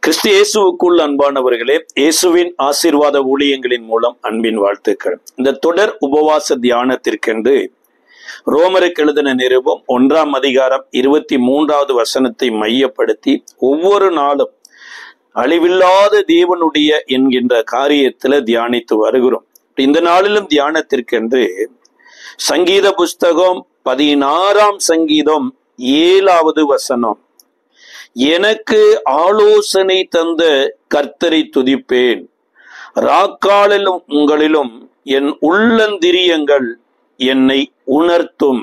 கிறிஸ்து இயேசுவுக்குள் அன்பானவர்களே, இயேசுவின் ஆசீர்வாத ஊழியங்களின் மூலம் அன்பின் வாழ்த்துக்கள். இந்த தொடர் உபவாச தியானத்திற்கென்று ரோமருக்கு எழுதின நிருபம் 1ஆம் அதிகாரம் 23வது வசனத்தை மையப்படுத்தி ஒவ்வொரு நாளும் அழிவில்லாத தேவனுடைய என்கின்ற காரியத்துல தியானித்து வருகிறோம். இந்த நாளிலும் தியானத்திற்கென்று சங்கீத புஸ்தகம் 16ஆம் சங்கீதம் 7வது வசனம், எனக்கு ஆலோசனை தந்த கர்த்தரை துதிப்பேன், ராக்காலிலும் உங்களிலும் என் உள்ளந்திரியங்கள் என்னை உணர்த்தும்.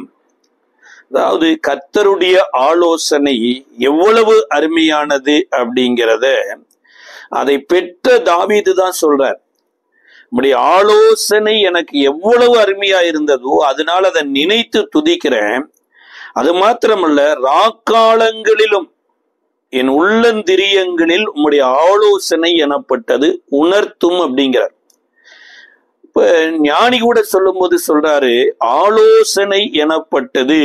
அதாவது கர்த்தருடைய ஆலோசனை எவ்வளவு அருமையானது அப்படிங்கிறத அதை பெற்ற தாவீது தான் சொல்றார். நம்முடைய ஆலோசனை எனக்கு எவ்வளவு அருமையா இருந்ததோ அதனால அதை நினைத்து துதிக்கிறேன். அது மாத்திரமல்ல, ராக்காலங்களிலும் என் உள்ளந்திரியங்களில் உம்முடைய ஆலோசனை எனப்பட்டது உணர்த்தும் அப்படிங்கிறார். இப்ப ஞானி கூட சொல்லும் போது சொல்றாரு, ஆலோசனை எனப்பட்டது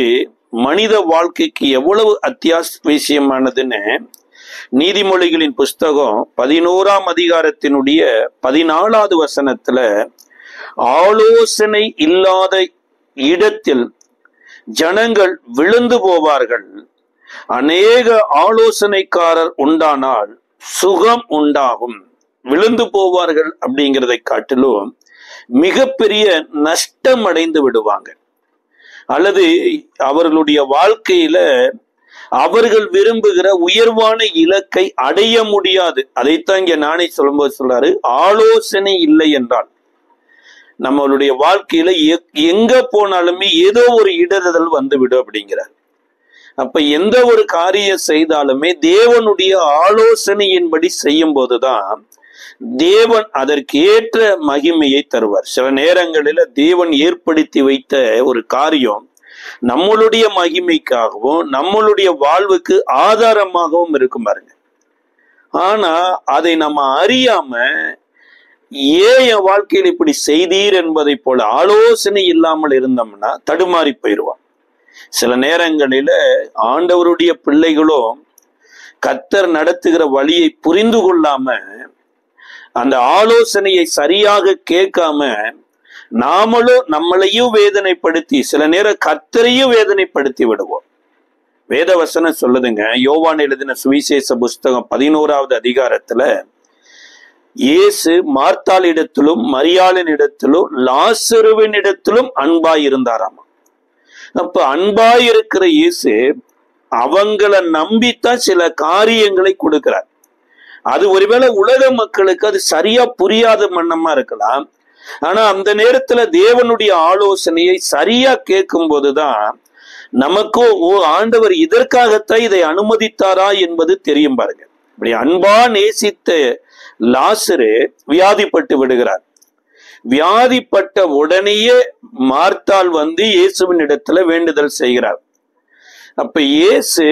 மனித வாழ்க்கைக்கு எவ்வளவு அத்தியாவசியமானதுன்னு நீதிமொழிகளின் புஸ்தகம் 11ஆம் அதிகாரத்தினுடைய 14வது வசனத்துல, ஆலோசனை இல்லாத இடத்தில் ஜனங்கள் விழுந்து போவார்கள், அநேக ஆலோசனைக்காரர் உண்டானால் சுகம் உண்டாகும். விழுந்து போவார்கள் அப்படிங்கிறதை காட்டிலும் மிகப்பெரிய நஷ்டம் அடைந்து விடுவாங்க, அல்லது அவர்களுடைய வாழ்க்கையில அவர்கள் விரும்புகிற உயர்வான இலக்கை அடைய முடியாது. அதைத்தான் இங்க நானே சொல்லும்போது சொல்றாரு, ஆலோசனை இல்லை என்றால் நம்மளுடைய வாழ்க்கையில எங்க போனாலுமே ஏதோ ஒரு இடறுதல் வந்துவிடும் அப்படிங்கிறார். அப்ப எந்த ஒரு காரியம் செய்தாலுமே தேவனுடைய ஆலோசனையின்படி செய்யும் போதுதான் தேவன் அதற்கு ஏற்ற மகிமையை தருவார். சில நேரங்களில தேவன் ஏற்படுத்தி வைத்த ஒரு காரியம் நம்மளுடைய மகிமைக்காகவும் நம்மளுடைய வாழ்வுக்கு ஆதாரமாகவும் இருக்கும் பாருங்க. ஆனா அதை நம்ம அறியாம, ஏன் என் வாழ்க்கையில் இப்படி செய்தீர் என்பதை போல ஆலோசனை இல்லாமல் இருந்தோம்னா தடுமாறி போயிடுவான். சில நேரங்களில ஆண்டவருடைய பிள்ளைகளும் கர்த்தர் நடத்துகிற வழியை புரிந்து கொள்ளாம, அந்த ஆலோசனையை சரியாக கேட்காம நாமளும் நம்மளையும் வேதனைப்படுத்தி சில நேரம் கர்த்தரையும் வேதனைப்படுத்தி விடுவோம். வேதவசனம் சொல்லுதுங்க, யோவான் எழுதின சுவிசேஷ புஸ்தகம் 11வது அதிகாரத்துல, இயேசு மார்த்தாள் இடத்திலும் மரியாளின் இடத்திலும் லாசருவின் இடத்திலும் அன்பாய் இருந்தாராமா. அப்ப அன்பாய் இருக்கிற இயேசு அவங்கள நம்பித்தான் சில காரியங்களை கொடுக்கிறார். அது ஒருவேளை உலக மக்களுக்கு அது சரியா புரியாத மன்னமா இருக்கலாம். ஆனா அந்த நேரத்துல தேவனுடைய ஆலோசனையை சரியா கேட்கும் போதுதான் நமக்கோ ஆண்டவர் இதற்காகத்தான் இதை அனுமதித்தாரா என்பது தெரியும் பாருங்க. இப்படி அன்பா நேசித்த லாசரு வியாதிப்பட்டு விடுகிறார். வியாதிப்பட்ட உடனேயே மார்த்தாள் வந்து இயேசுவின் இடத்துல வேண்டுதல் செய்கிறார். அப்ப இயேசு,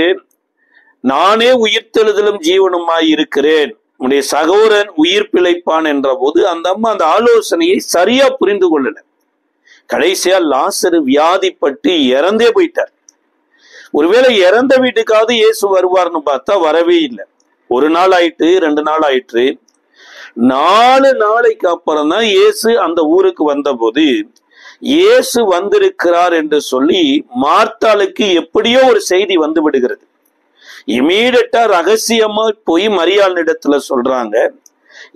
நானே உயிர்த்தெழுதலும் ஜீவனுமாய் இருக்கிறேன், உன்னுடைய சகோதரன் உயிர் பிழைப்பான் என்ற போது அந்த அம்மா அந்த ஆலோசனையை சரியா புரிந்து கொள்ளல. கடைசியா லாசரு வியாதிப்பட்டு இறந்தே போயிட்டார். ஒருவேளை இறந்த வீட்டுக்காவது இயேசு வருவார்னு பார்த்தா வரவே இல்லை. ஒரு நாள் ஆயிட்டு, 2 நாள் ஆயிற்று, 4 நாளைக்கு அப்புறம் தான் இயேசு அந்த ஊருக்கு வந்த போது இயேசு வந்திருக்கிறார் என்று சொல்லி மார்த்தாளுக்கு எப்படியோ ஒரு செய்தி வந்து விடுகிறது. இமீடியட்டா ரகசியமா போய் மரியாள் இடத்துல சொல்றாங்க,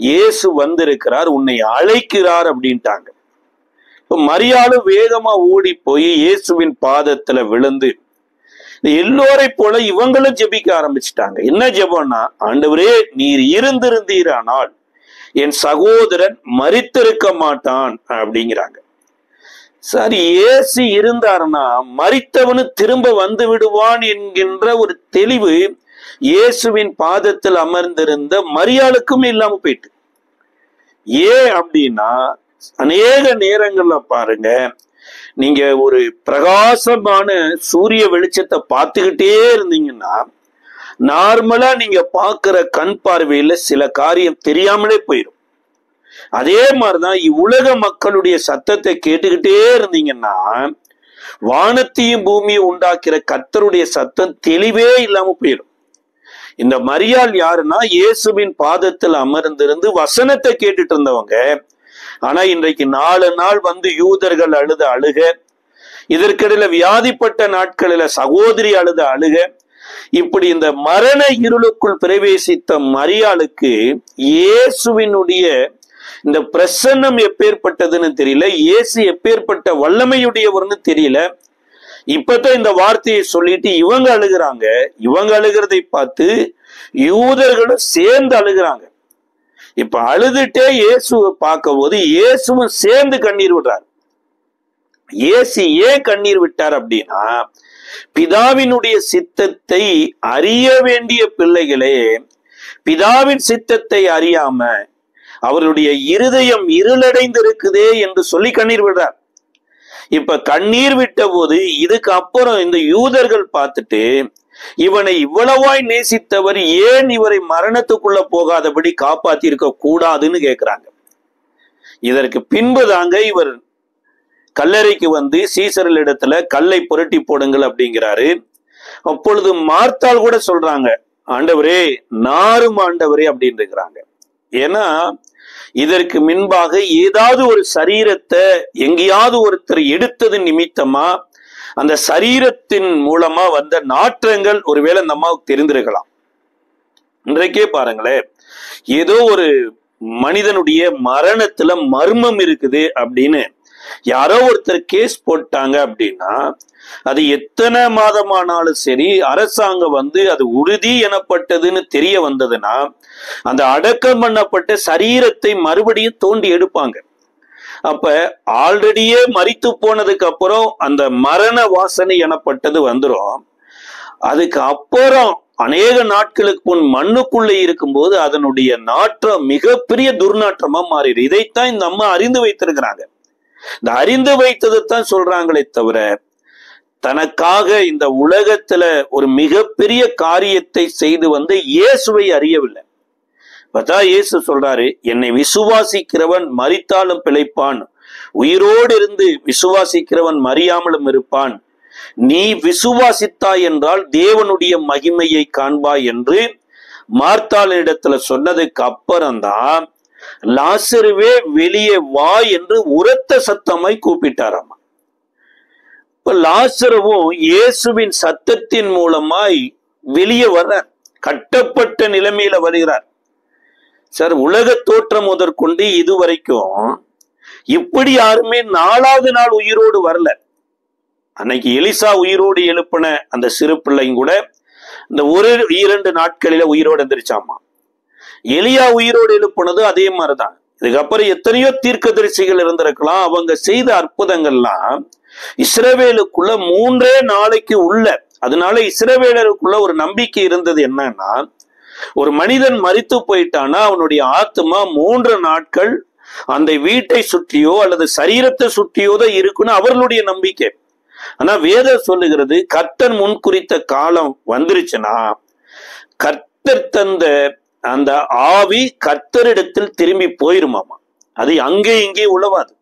இயேசு வந்திருக்கிறார், உன்னை அழைக்கிறார் அப்படின்ட்டாங்க. இப்ப மரியாளும் வேகமா ஓடி போய் இயேசுவின் பாதத்துல விழுந்து எல்லோரை போல இவங்களும் ஜெபிக்க ஆரம்பிச்சுட்டாங்க. என்ன ஜெபம்னா, ஆண்டவரே நீர் இருந்திருந்தீரானால் என் சகோதரன் மரித்திருக்க மாட்டான் அப்படிங்கிறாங்க. சரி, இயேசு இருந்தாருன்னா மரித்தவனு திரும்ப வந்து விடுவான் என்கின்ற ஒரு தெளிவு இயேசுவின் பாதத்தில் அமர்ந்திருந்த மரியாளுக்கும் இல்லாம போயிட்டு. ஏன் அப்படின்னா, அநேக நேரங்கள்ல பாருங்க, நீங்க ஒரு பிரகாசமான சூரிய வெளிச்சத்தை பார்த்துக்கிட்டே இருந்தீங்கன்னா நார்மலா நீங்க பார்க்கிற கண் பார்வையில சில காரியம் தெரியாமலே போயிடும். அதே மாதிரிதான் இவ்வுலக மக்களுடைய சத்தத்தை கேட்டுக்கிட்டே இருந்தீங்கன்னா வானத்தையும் பூமியை உண்டாக்கிற கர்த்தருடைய சத்தம் தெளிவே இல்லாம போயிடும். இந்த மரியாள் யாருன்னா இயேசுவின் பாதத்தில் அமர்ந்திருந்து வசனத்தை கேட்டுட்டு இருந்தவங்க. ஆனா இன்றைக்கு 4 நாள் வந்து யூதர்கள் அழுத அழுக, இதற்கிடையில வியாதிப்பட்ட நாட்களில சகோதரி அழுத அழுக, இப்படி இந்த மரண இருளுக்குள் பிரவேசித்த மரியாளுக்கு இயேசுவினுடைய இந்த பிரசன்னம் எப்பேற்பட்டதுன்னு தெரியல, இயேசு எப்பேற்பட்ட வல்லமையுடையவர்னு தெரியல. இப்பதான் இந்த வார்த்தையை சொல்லிட்டு இவங்க அழுகிறாங்க. இவங்க அழுகிறதை பார்த்து யூதர்களும் சேர்ந்து அழுகிறாங்க. இப்ப அழுதுட்டே இயேசுவை பார்க்கும் போது இயேசுவும் சேர்ந்து கண்ணீர் விடுறார். இயேசு ஏன் கண்ணீர் விட்டார் அப்படின்னா, பிதாவினுடைய சித்தத்தை அறிய வேண்டிய பிள்ளைகளே பிதாவின் சித்தத்தை அறியாம அவருடைய இருதயம் இருளடைந்து இருக்குதே என்று சொல்லி கண்ணீர் விடுறார். இப்ப கண்ணீர் விட்ட போது இதுக்கு அப்புறம் இந்த யூதர்கள் பார்த்துட்டு இவனை இவ்வளவாய் நேசித்தவர் ஏன் இவரை மரணத்துக்குள்ள போகாதபடி காப்பாத்தி இருக்க கூடாதுன்னு கேட்கிறாங்க. இதற்கு பின்பு தாங்க இவர் கல்லறைக்கு வந்து சீசரில் இடத்துல கல்லை புரட்டி போடுங்கள் அப்படிங்கிறாரு. அப்பொழுது மார்த்தாள் கூட சொல்றாங்க, ஆண்டவரே நாரும் ஆண்டவரே அப்படின்னு இருக்கிறாங்க. ஏன்னா இதற்கு முன்பாக ஏதாவது ஒரு சரீரத்தை எங்கேயாவது ஒருத்தர் எடுத்தது நிமித்தமா அந்த சரீரத்தின் மூலமா வந்த நாற்றங்கள் ஒருவேளை இந்த அம்மாவுக்கு தெரிந்திருக்கலாம். இன்றைக்கே பாருங்களேன், ஏதோ ஒரு மனிதனுடைய மரணத்துல மர்மம் இருக்குது அப்படின்னு யாரோ ஒருத்தர் கேஸ் போட்டாங்க அப்படின்னா அது எத்தனை மாதமானாலும் சரி, அரசாங்கம் வந்து அது உறுதி எனப்பட்டதுன்னு தெரிய வந்ததுன்னா அந்த அடக்கம் பண்ணப்பட்ட சரீரத்தை மறுபடியும் தோண்டி எடுப்பாங்க. அப்ப ஆல்ரெடியே மரித்து போனதுக்கு அப்புறம் அந்த மரண வாசனை எனப்பட்டது வந்துடும். அதுக்கு அப்புறம் அநேக நாட்களுக்கு முன் மண்ணுக்குள்ளே இருக்கும்போது அதனுடைய நாற்றம் மிகப்பெரிய துர்நாற்றமா மாறிடு. இதைத்தான் இந்த அம்மா அறிந்து வைத்திருக்கிறாங்க. இந்த அறிந்து வைத்ததைத்தான் சொல்றாங்களே தவிர தனக்காக இந்த உலகத்துல ஒரு மிகப்பெரிய காரியத்தை செய்து வந்து இயேசுவை அறியவில்லை. பார்த்தா இயேசு சொல்றாரு, என்னை விசுவாசிக்கிறவன் மரித்தாலும் பிழைப்பான், உயிரோடு இருந்து விசுவாசிக்கிறவன் மறியாமலும் இருப்பான். நீ விசுவாசித்தாய் என்றால் தேவனுடைய மகிமையை காண்பாய் என்று மார்த்தாளிடத்துல சொன்னதுக்கு அப்புறம்தான் லாசருவே வெளியே வா என்று உரத்த சத்தமாய் கூப்பிட்டாராம். இப்ப லாசருவும் இயேசுவின் சத்தத்தின் மூலமாய் வெளியே வர கட்டப்பட்ட நிலைமையில வருகிறார். சார், உலக தோற்றம் முதற்கொண்டு இதுவரைக்கும் இப்படி யாருமே 4வது நாள் உயிரோடு வரல. அன்னைக்கு எலிசா உயிரோடு எழுப்பின அந்த சிறு பிள்ளைங்க கூட இந்த 1-2 நாட்களில உயிரோடு எந்திரிச்சாமா. எலியா உயிரோடு எழுப்பினது அதே மாதிரிதான். இதுக்கப்புறம் எத்தனையோ தீர்க்கதரிசிகள் இருந்திருக்கலாம். அவங்க செய்த அற்புதங்கள்லாம் இஸ்ரவேலுக்குள்ள 3 நாளைக்கு உள்ள, அதனால இஸ்ரவேலருக்குள்ள ஒரு நம்பிக்கை இருந்தது. என்னன்னா, ஒரு மனிதன் மரித்து போயிட்டானா அவனுடைய ஆத்மா 3 நாட்கள் அந்த வீட்டை சுற்றியோ அல்லது சரீரத்தை சுற்றியோ தான் இருக்குன்னு அவர்களுடைய நம்பிக்கை. ஆனா வேதம் சொல்லுகிறது, கர்த்தர் முன்குறித்த காலம் வந்துருச்சுன்னா கர்த்தர் தந்த அந்த ஆவி கர்த்தரிடத்தில் திரும்பி போயிருமாமா. அது அங்கே இங்கே உழவாது.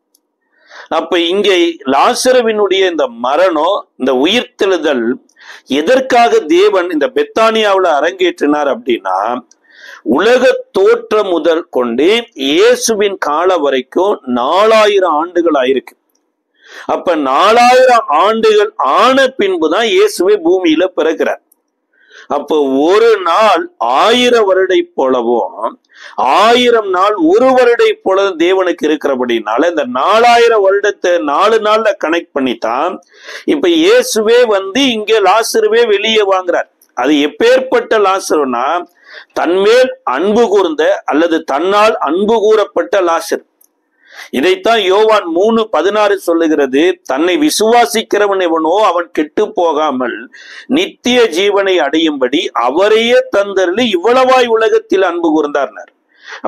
அப்ப இங்கே லாசருவினுடைய இந்த மரணம், இந்த உயிர்த்தெழுதல் எதற்காக தேவன் இந்த பெத்தானியாவில் அரங்கேற்றினார் அப்படின்னா, உலக தோற்றம் முதல் கொண்டு இயேசுவின் காலம் வரைக்கும் 4000 ஆண்டுகள் ஆயிருக்கு. அப்ப 4000 ஆண்டுகள் ஆன பின்புதான் இயேசுவே பூமியில பிறக்கிறார். அப்போ ஒரு நாள் 1000 வருடை போலவும் 1000 நாள் 1 வருடை போல தேவனுக்கு இருக்கிறபடினால இந்த 4000 வருடத்தை 4 நாள்ல கனெக்ட் பண்ணித்தான் இப்ப இயேசுவே வந்து இங்க லாசருவே வெளியே வாங்குறார். அது எப்பேற்பட்ட லாசருனா, தன்மேல் அன்பு கூர்ந்த அல்லது தன்னால் அன்பு கூறப்பட்ட லாசர். இதைத்தான் யோவான் 3:16 சொல்லுகிறது, தன்னை விசுவாசிக்கிறவன் எவனோ அவன் கெட்டு போகாமல் நித்திய ஜீவனை அடையும்படி அவரையே தந்தருளி இவ்வளவாய் உலகத்தில் அன்பு கூர்ந்தார்னார்.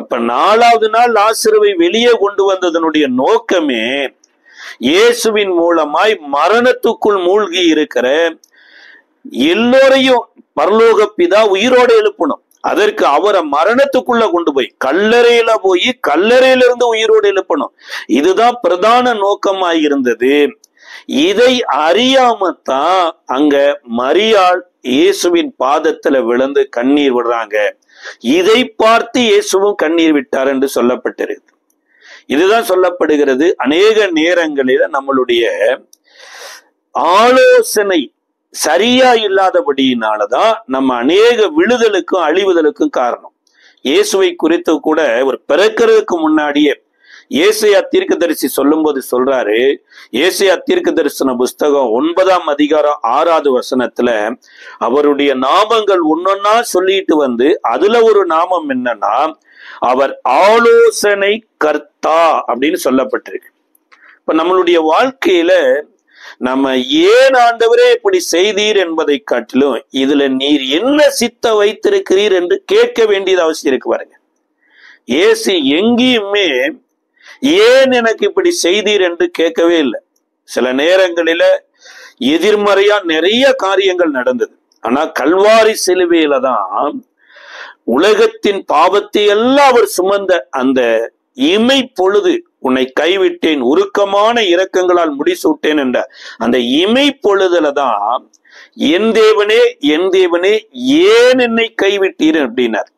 அப்ப 4வது நாள் லாசருவை வெளியே கொண்டு வந்ததனுடைய நோக்கமே இயேசுவின் மூலமாய் மரணத்துக்குள் மூழ்கி இருக்கிற எல்லோரையும் பரலோக பிதா உயிரோடு எழுப்பணும். அதற்கு அவரை மரணத்துக்குள்ள கொண்டு போய் கல்லறையிலிருந்து உயிரோடு எழுப்பணும். இதுதான் பிரதான நோக்கமாய் இருந்தது. இதை அறியாமத்தான் அங்க மரியாள் இயேசுவின் பாதத்துல விழுந்து கண்ணீர் விடுறாங்க. இதை பார்த்து இயேசுவும் கண்ணீர் விட்டார் என்று சொல்லப்பட்டிருக்கு. இதுதான் சொல்லப்படுகிறது. அநேக நேரங்களில நம்மளுடைய ஆலோசனை சரியா இல்லாதபடியினாலதான் நம்ம அநேக விழுதலுக்கும் அழிவுதலுக்கும் காரணம். இயேசுவை குறித்து கூட ஒரு பிறக்கிறதுக்கு முன்னாடியே ஏசாயா தீர்க்கதரிசி சொல்லும் போது சொல்றாரு. ஏசாயா தீர்க்க தரிசன புஸ்தகம் 9ஆம் அதிகாரம் 6வது வசனத்துல அவருடைய நாமங்கள் ஒன்னொன்னா சொல்லிட்டு வந்து அதுல ஒரு நாமம் என்னன்னா அவர் ஆலோசனை கர்த்தா அப்படின்னு சொல்லப்பட்டிருக்கு. இப்ப நம்மளுடைய வாழ்க்கையில நம்ம ஏன் ஆண்டவரே இப்படி செய்தீர் என்பதை காட்டிலும் இதுல நீர் என்ன சித்த வைத்திருக்கிறீர் என்று கேட்க வேண்டியது அவசியம் இருக்கு பாருங்க. இயேசு எங்கேயுமே ஏன் எனக்கு இப்படி செய்தீர் என்று கேட்கவே இல்லை. சில நேரங்களில எதிர்மறையா நிறைய காரியங்கள் நடந்தது. ஆனா கல்வாரி சிலுவையில தான் உலகத்தின் பாவத்தை எல்லாம் அவர் சுமந்த அந்த இமை பொழுது உன்னை கைவிட்டேன் உருக்கமான இரக்கங்களால் முடிசூட்டேன் என்ற அந்த இமை பொழுதுலதான் என் தேவனே ஏன் என்னை கைவிட்டீர் அப்படின்னார்.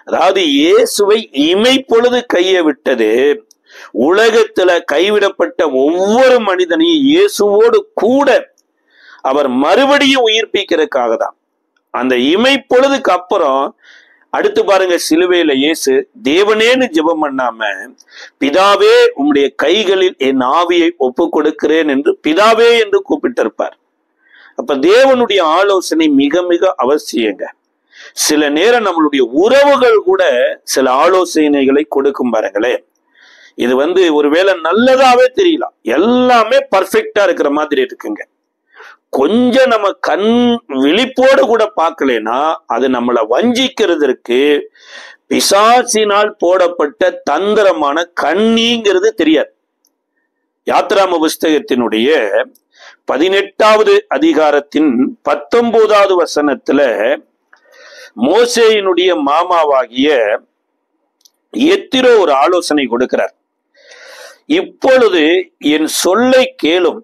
அதாவது இயேசுவை இமை பொழுது கையை விட்டது உலகத்துல கைவிடப்பட்ட ஒவ்வொரு மனிதனையும் இயேசுவோடு கூட அவர் மறுபடியும் உயிர்ப்பிக்கிறதுக்காக தான். அந்த இமை பொழுதுக்கு அப்புறம் அடுத்து பாருங்க, சிலுவையில இயேசு தேவனேன்னு ஜெபம் பண்ணாம பிதாவே உம்முடைய கைகளில் என் ஆவியை ஒப்பு கொடுக்கிறேன் என்று பிதாவே என்று கூப்பிட்டிருப்பார். அப்ப தேவனுடைய ஆலோசனை மிக மிக அவசியங்க. சில நேரம் நம்மளுடைய உறவுகள் கூட சில ஆலோசனைகளை கொடுக்கும் பாருங்களே. இது ஒருவேளை நல்லதாவே தெரியலாம், எல்லாமே பர்ஃபெக்டா இருக்கிற மாதிரி இருக்குங்க. கொஞ்சம் நம்ம கண் விழிப்போடு கூட பார்க்கலனா அது நம்மளை வஞ்சிக்கிறதுக்கு பிசாசினால் போடப்பட்ட தந்திரமான கண்ணிங்கிறது தெரியாது. யாத்ராம புஸ்தகத்தினுடைய 18வது அதிகாரத்தின் 19வது வசனத்துல மோசேயினுடைய மாமாவாகிய எத்திரோ ஒரு ஆலோசனை கொடுக்கிறார். இப்பொழுது என் சொல்லை கேளும்,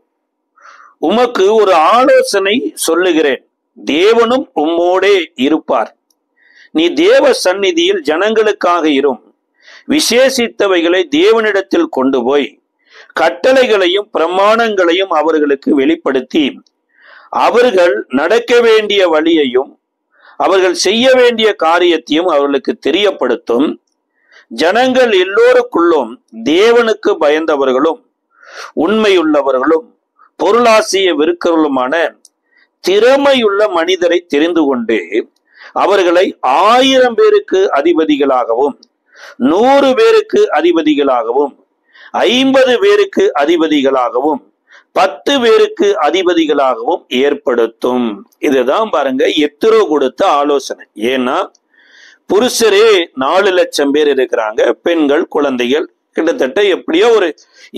உமக்கு ஒரு ஆலோசனை சொல்லுகிறேன், தேவனும் உம்மோடே இருப்பார். நீ தேவ சந்நிதியில் ஜனங்களுக்காக இரும், விசேஷித்தவைகளை தேவனிடத்தில் கொண்டு போய் கட்டளைகளையும் பிரமாணங்களையும் அவர்களுக்கு வெளிப்படுத்தி அவர்கள் நடக்க வேண்டிய வழியையும் அவர்கள் செய்ய வேண்டிய காரியத்தையும் அவர்களுக்கு தெரியப்படுத்தும். ஜனங்கள் எல்லோருக்குள்ளும் தேவனுக்கு பயந்தவர்களும் உண்மையுள்ளவர்களும் பொருளாசிய விருக்கர்களுமான திறமையுள்ள மனிதரை தெரிந்து கொண்டு அவர்களை 1000 பேருக்கு அதிபதிகளாகவும் 100 பேருக்கு அதிபதிகளாகவும் 50 பேருக்கு அதிபதிகளாகவும் 10 பேருக்கு அதிபதிகளாகவும் ஏற்படுத்தும். இதுதான் பாருங்க எத்திரோ கொடுத்த ஆலோசனை. ஏன்னா புருஷரே 4 லட்சம் பேர் இருக்கிறாங்க, பெண்கள் குழந்தைகள் கிட்டத்தட்ட எப்படியோ ஒரு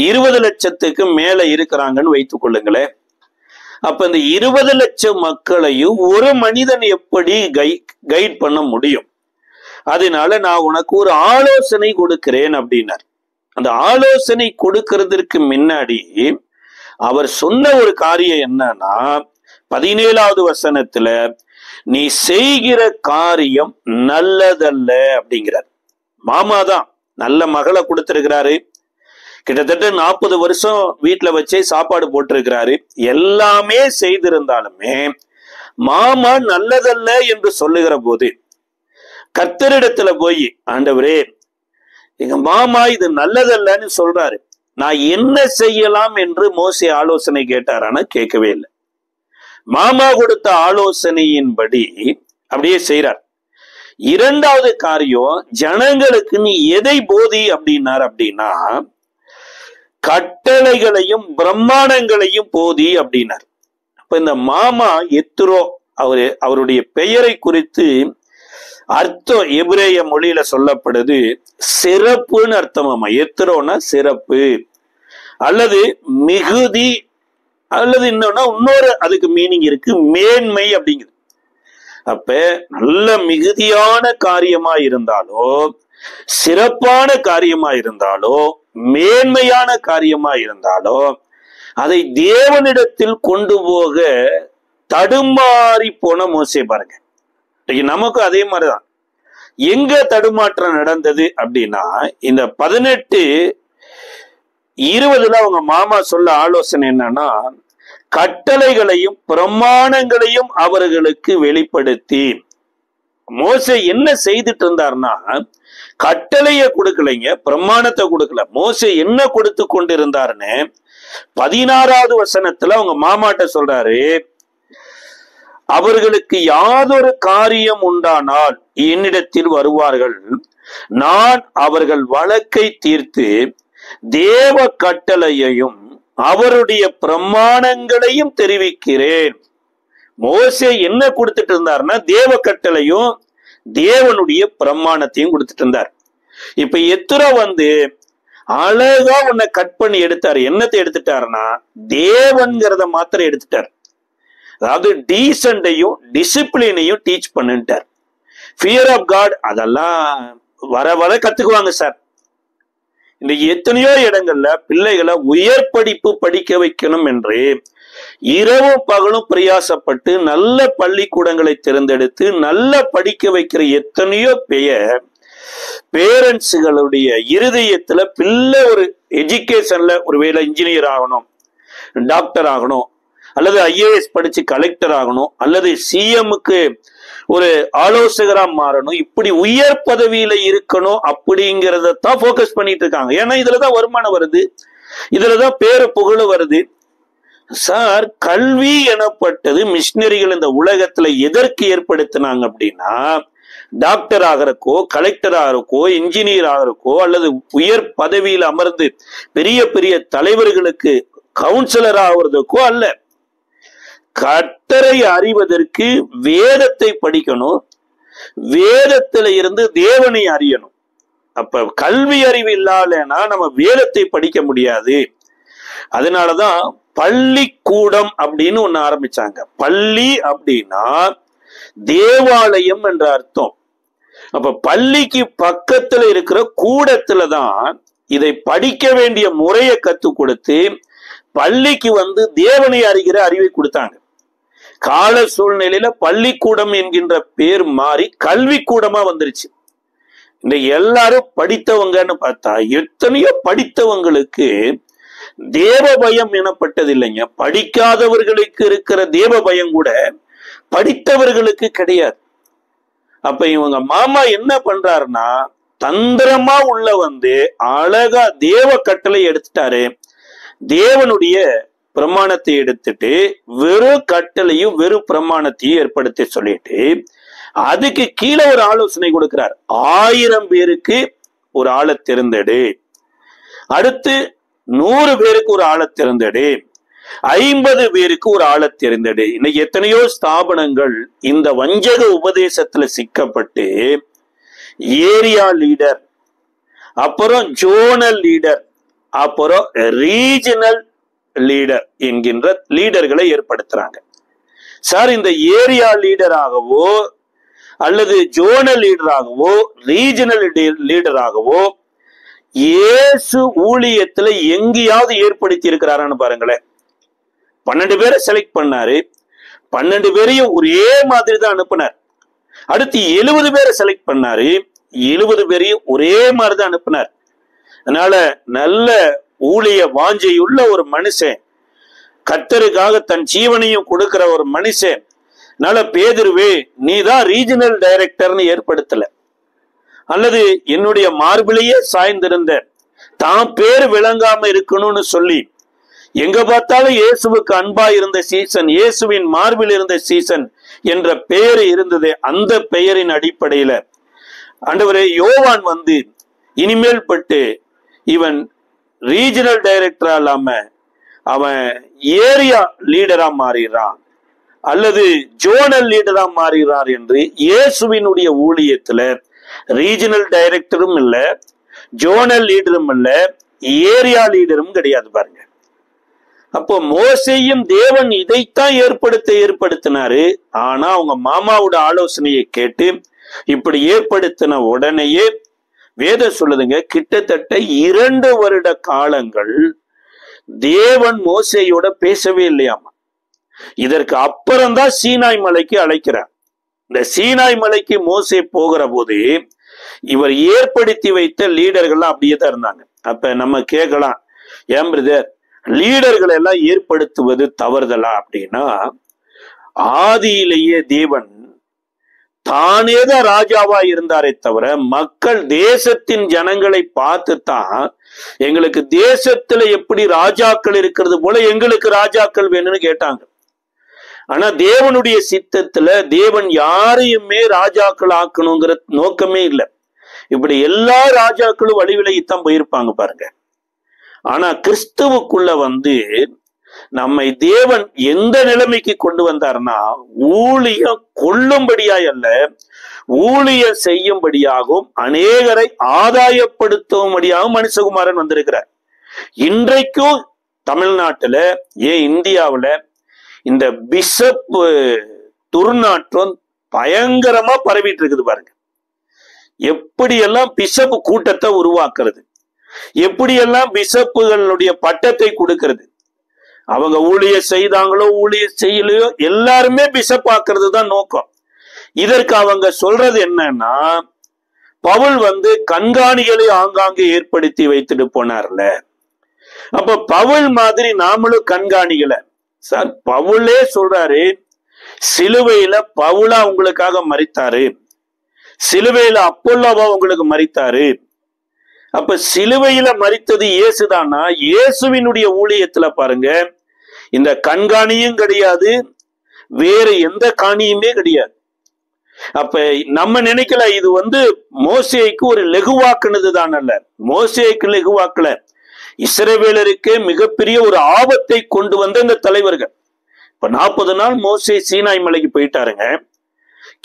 20 லட்சத்துக்கு மேல இருக்கிறாங்கன்னு வைத்துக் கொள்ளுங்களேன். அப்ப இந்த 20 லட்சம் மக்களையும் ஒரு மனிதன் எப்படி கைட் பண்ண முடியும்? அதனால நான் உனக்கு ஒரு ஆலோசனை கொடுக்கிறேன் அப்படின்னார். அந்த ஆலோசனை கொடுக்கிறதுக்கு முன்னாடி அவர் சொன்ன ஒரு காரியம் என்னன்னா 17வது வசனத்துல நீ செய்கிற காரியம் நல்லதல்ல அப்படிங்கிறார். மாமாதான் நல்ல மகளை கொடுத்திருக்கிறாரு, கிட்டத்தட்ட 40 வருஷம் வீட்டுல வச்சே சாப்பாடு போட்டிருக்கிறாரு, எல்லாமே செய்திருந்தாலுமே மாமா நல்லதல்ல என்று சொல்லுகிற போது கர்த்தரிடத்துல போய் ஆண்டவரே எங்க மாமா இது நல்லதல்லன்னு சொல்றாரு, நான் என்ன செய்யலாம் என்று மோசே ஆலோசனை கேட்டாரான கேட்கவே இல்லை. மாமா கொடுத்த ஆலோசனையின்படி அப்படியே செய்யறார். 2வது காரியம், ஜனங்களுக்கு நீ எதை போதி அப்படின்னார் அப்படின்னா கட்டளைகளையும் பிரம்மாண்டங்களையும் போதி அப்படின்னார். அப்ப இந்த மாமா எத்திரோ அவருடைய பெயரை குறித்து அர்த்தம் எபிரேய மொழியில சொல்லப்படுது சிறப்புன்னு அர்த்தமாமா. எத்திரோன்னா சிறப்பு அல்லது மிகுதி அல்லது இன்னொரு அதுக்கு மீனிங் இருக்கு, மேன்மை அப்படிங்குது. அப்ப நல்ல மிகுதியான காரியமா இருந்தாலோ சிறப்பான காரியமா இருந்தாலோ மேன்மையான காரியமா இருந்தாலோ அதை தேவனிடத்தில் கொண்டு போக தடுமாறி போன மோசே பாருங்க. நமக்கும் அதே மாதிரிதான். எங்க தடுமாற்றம் நடந்தது அப்படின்னா, இந்த 18:20 அவங்க மாமா சொல்ல ஆலோசனை என்னன்னா, கட்டளைகளையும் பிரமாணங்களையும் அவர்களுக்கு வெளிப்படுத்தி. மோசே என்ன செய்துட்டு இருந்தார்னா, கட்டளைய கொடுக்கலைங்க, பிரமாணத்தை கொடுக்கல. மோசே என்ன கொடுத்து கொண்டிருந்தாருன்னு 16வது வசனத்துல அவங்க மாமாட்ட சொல்றாரு, அவர்களுக்கு யாதொரு காரியம் உண்டானால் என்னிடத்தில் வருவார்கள், நான் அவர்கள் வழக்கை தீர்த்து தேவ கட்டளையையும் அவருடைய பிரமாணங்களையும் தெரிவிக்கிறேன். மோசே என்ன கொடுத்துட்டு இருந்தாருன்னா, தேவ கட்டளையும் தேவனுடைய பிரமாணத்தையும் கொடுத்துட்டு இருந்தார். இப்ப எத்திரோ அழகா உன்னை கட் பண்ணி எடுத்தாரு. என்னத்தை எடுத்துட்டாருன்னா, தேவன்கிறத மாத்திரம் எடுத்துட்டார். அதாவது டீசென்டையும் டிசிப்ளினையும் டீச் பண்ணிட்டார். ஃபியர் ஆஃப் காட் அதெல்லாம் வர வர கத்துக்குவாங்க சார். இன்னைக்கு எத்தனையோ இடங்கள்ல பிள்ளைகளை உயர் படிப்பு படிக்க வைக்கணும் என்று இரவும் பகலும் பிரயாசப்பட்டு நல்ல பள்ளிக்கூடங்களை தேர்ந்தெடுத்து நல்ல படிக்க வைக்கிற எத்தனையோ பேரண்ட்ஸுகளுடைய இருதயத்துல பிள்ளை ஒரு எஜுகேஷன்ல ஒருவேளை இன்ஜினியர் ஆகணும், டாக்டர் ஆகணும், அல்லது ஐஏஎஸ் படிச்சு கலெக்டர் ஆகணும், அல்லது சிஎம்முக்கு ஒரு ஆலோசகரா மாறணும், இப்படி உயர் பதவியில இருக்கணும் அப்படிங்கிறத தான் போக்கஸ் பண்ணிட்டு இருக்காங்க. ஏன்னா இதுலதான் வருமானம் வருது, இதுலதான் பேரு புகழ் வருது. சார், கல்வி எனப்பட்டது மிஷினரிகள் இந்த உலகத்துல எதற்கு ஏற்படுத்தினாங்க அப்படின்னா, டாக்டர் ஆகிறக்கோ, கலெக்டர் ஆகிறக்கோ, இன்ஜினியர் ஆகிறக்கோ, அல்லது உயர் பதவியில் அமர்ந்து பெரிய பெரிய தலைவர்களுக்கு கவுன்சிலர் ஆகிறதுக்கோ அல்ல. கர்த்தரை அறிவதற்கு வேதத்தை படிக்கணும், வேதத்துல இருந்து தேவனை அறியணும். அப்ப கல்வி அறிவு இல்லாதனா நம்ம வேதத்தை படிக்க முடியாது. அதனாலதான் பள்ளிக்கூடம் அப்படின்னு ஒண்ணு ஆரம்பிச்சாங்க. பள்ளி அப்படின்னா தேவாலயம் என்ற அர்த்தம். அப்ப பள்ளிக்கு பக்கத்துல இருக்கிற கூடத்துலதான் இதை படிக்க வேண்டிய முறையை கத்து கொடுத்து பள்ளிக்கு தேவனை அறிகிற அறிவை கொடுத்தாங்க. கால சூழ்நிலையில பள்ளிக்கூடம் என்கின்ற பேர் மாறி கல்விக்கூடமா வந்துருச்சு. இந்த எல்லாரும் படித்தவங்கன்னு பார்த்தா எத்தனையோ படித்தவங்களுக்கு தேவ பயம் எனப்பட்டது இல்லைங்க. படிக்காதவர்களுக்கு இருக்கிற தேவ பயம் கூட படித்தவர்களுக்கு கிடையாது. அப்ப இவங்க மாமா என்ன பண்றாருன்னா, தந்திரமா உள்ள அழகா தேவ கட்டளை எடுத்துட்டாரு. தேவனுடைய பிரமாணத்தை எடுத்துட்டு வெறும் கட்டளையும் வெறும் பிரமாணத்தையும் ஏற்படுத்தி சொல்லிட்டு அதுக்கு கீழே ஒரு ஆலோசனை கொடுக்கிறார். 1000 பேருக்கு ஒரு ஆளை தேர்ந்தெடு, அடுத்து 100 பேருக்கு ஒரு ஆளை தேர்ந்தெடு, 50 பேருக்கு ஒரு ஆளை தேர்ந்தெடு. இன்னைக்கு எத்தனையோ ஸ்தாபனங்கள் இந்த வஞ்சக உபதேசத்துல சிக்கப்பட்டு ஏரியா லீடர், அப்புறம் ஜோனல் லீடர், அப்புறம் ரீஜனல் லீடர் என்கின்ற லீடர்களை ஏற்படுத்துறாங்க. சார், இந்த ஏரியா லீடராகவோ அல்லது ஜோனல் லீடராகவோ ரீஜனல் லீடராகவோ இயேசு ஊழியத்துல எங்கேயாவது ஏற்படுத்தி இருக்கிறாரான்னு பாருங்களேன். 12 பேரை செலக்ட் பண்ணாரு, 12 பேரையும் ஒரே மாதிரி தான் அனுப்புனார். அடுத்து 70 பேரை செலக்ட் பண்ணாரு, 70 பேரையும் ஒரே மாதிரிதான் அனுப்புனார். அதனால நல்ல ஊழிய வாஞ்சையுள்ள ஒரு மனுஷன், கர்த்தருக்காக தன் ஜீவனையும் கொடுக்கிற ஒரு மனுஷன், அதனால பேதுருவே நீதான் ரீஜனல் டைரக்டர்னு ஏற்படுத்தல, அல்லது என்னுடைய மார்பிலேயே சாய்ந்திருந்த தான் பேர் விளங்காம இருக்கணும்னு சொல்லி எங்க பார்த்தாலும் இயேசுவுக்கு அன்பா இருந்த சீசன், இயேசுவின் மார்பில் இருந்த சீசன் என்ற பெயர் இருந்தது. அந்த பெயரின் அடிப்படையில ஆண்டவரே யோவான் இனிமேல் பட்டு இவன் ரீஜனல் டைரக்டரா இல்லாம அவன் ஏரியா லீடரா மாறுகிறான் அல்லது ஜோனல் லீடரா மாறுகிறார் என்று இயேசுவினுடைய ஊழியத்துல ரீஜனல் டைரக்டரும் இல்ல, ஜோனல் லீடரும் இல்ல, ஏரியா லீடரும் கிடையாது பாருங்க. அப்போ மோசேயும் தேவன் இதைத்தான் ஏற்படுத்தினாரு. ஆனா அவங்க மாமாவோட ஆலோசனையை கேட்டு இப்படி ஏற்படுத்தின உடனேயே வேதம் சொல்லுதுங்க, கிட்டத்தட்ட 2 வருட காலங்கள் தேவன் மோசேயோட பேசவே இல்லையாமா. இதற்கு அப்புறம்தான் சீனாய் மலைக்கு அழைக்கிறார். இந்த சீனாய் மலைக்கு மோசே போகிற போது இவர் ஏற்படுத்தி வைத்த லீடர்கள்லாம் அப்படியே தான் இருந்தாங்க. அப்ப நம்ம கேட்கலாம், ஏன் பிரதர் லீடர்கள் எல்லாம் ஏற்படுத்துவது தவறுதலா அப்படின்னா, ஆதியிலேயே தேவன் தானேதான் ராஜாவா இருந்தாரே தவிர மக்கள் தேசத்தின் ஜனங்களை பார்த்து தான் எங்களுக்கு தேசத்துல எப்படி ராஜாக்கள் இருக்கிறது போல எங்களுக்கு ராஜாக்கள் வேணும்னு கேட்டாங்க. ஆனா தேவனுடைய சித்தத்துல தேவன் யாரையுமே ராஜாக்கள் ஆக்கணுங்கிற நோக்கமே இல்லை. இப்படி எல்லா ராஜாக்களும் வழி விலகித்தான் போயிருப்பாங்க பாருங்க. ஆனா கிறிஸ்துவுக்குள்ள நம்மை தேவன் எந்த நிலைமைக்கு கொண்டு வந்தார்னா, ஊழியம் கொள்ளும்படியாய் அல்ல, ஊழியம் செய்யும்படியாகவும் அநேகரை ஆதாயப்படுத்தும்படியாகவும் மனுஷகுமாரன் வந்திருக்கிறார். இன்றைக்கும் தமிழ்நாட்டுல, ஏன் இந்தியாவுல இந்த பிஷப் துர்நாற்றம் பயங்கரமா பரவிட்டு இருக்குது பாருங்க. எப்படியெல்லாம் பிஷப் கூட்டத்தை உருவாக்குறது, எப்படியெல்லாம் பிஷப்புகளுடைய பட்டத்தை கொடுக்கிறது, அவங்க ஊழியம் செய்தாங்களோ ஊழியம் செய்யலையோ எல்லாருமே பிஷப் ஆக்குறது தான் நோக்கம். இதற்கு அவங்க சொல்றது என்னன்னா, பவுல் கண்காணிகளை ஆங்காங்கே ஏற்படுத்தி வைத்துட்டு போனார்ல, அப்ப பவுல் மாதிரி நாமளும் கண்காணிகளை. சார் பவுலே சொல்றாரு, சிலுவையில பவுலா உங்களுக்காக மரித்தாரு, சிலுவையில அப்போல்லோவா உங்களுக்கு மரித்தாரு. அப்ப சிலுவையில மரித்தது இயேசுதானா? இயேசுவினுடைய ஊழியத்துல பாருங்க, இந்த கண்காணியும் கிடையாது, வேற எந்த காணியுமே கிடையாது. அப்ப நம்ம நினைக்கல இது மோசேக்கு ஒரு லெகுவாக்குனது தான் அல்ல. மோசேக்கு லெகுவாக்கல, இஸ்ரவேலருக்கு மிகப்பெரிய ஒரு ஆபத்தை கொண்டு வந்த இந்த தலைவர்கள். இப்ப 40 நாள் மோசே சீனாய் மலைக்கு போயிட்டாருங்க.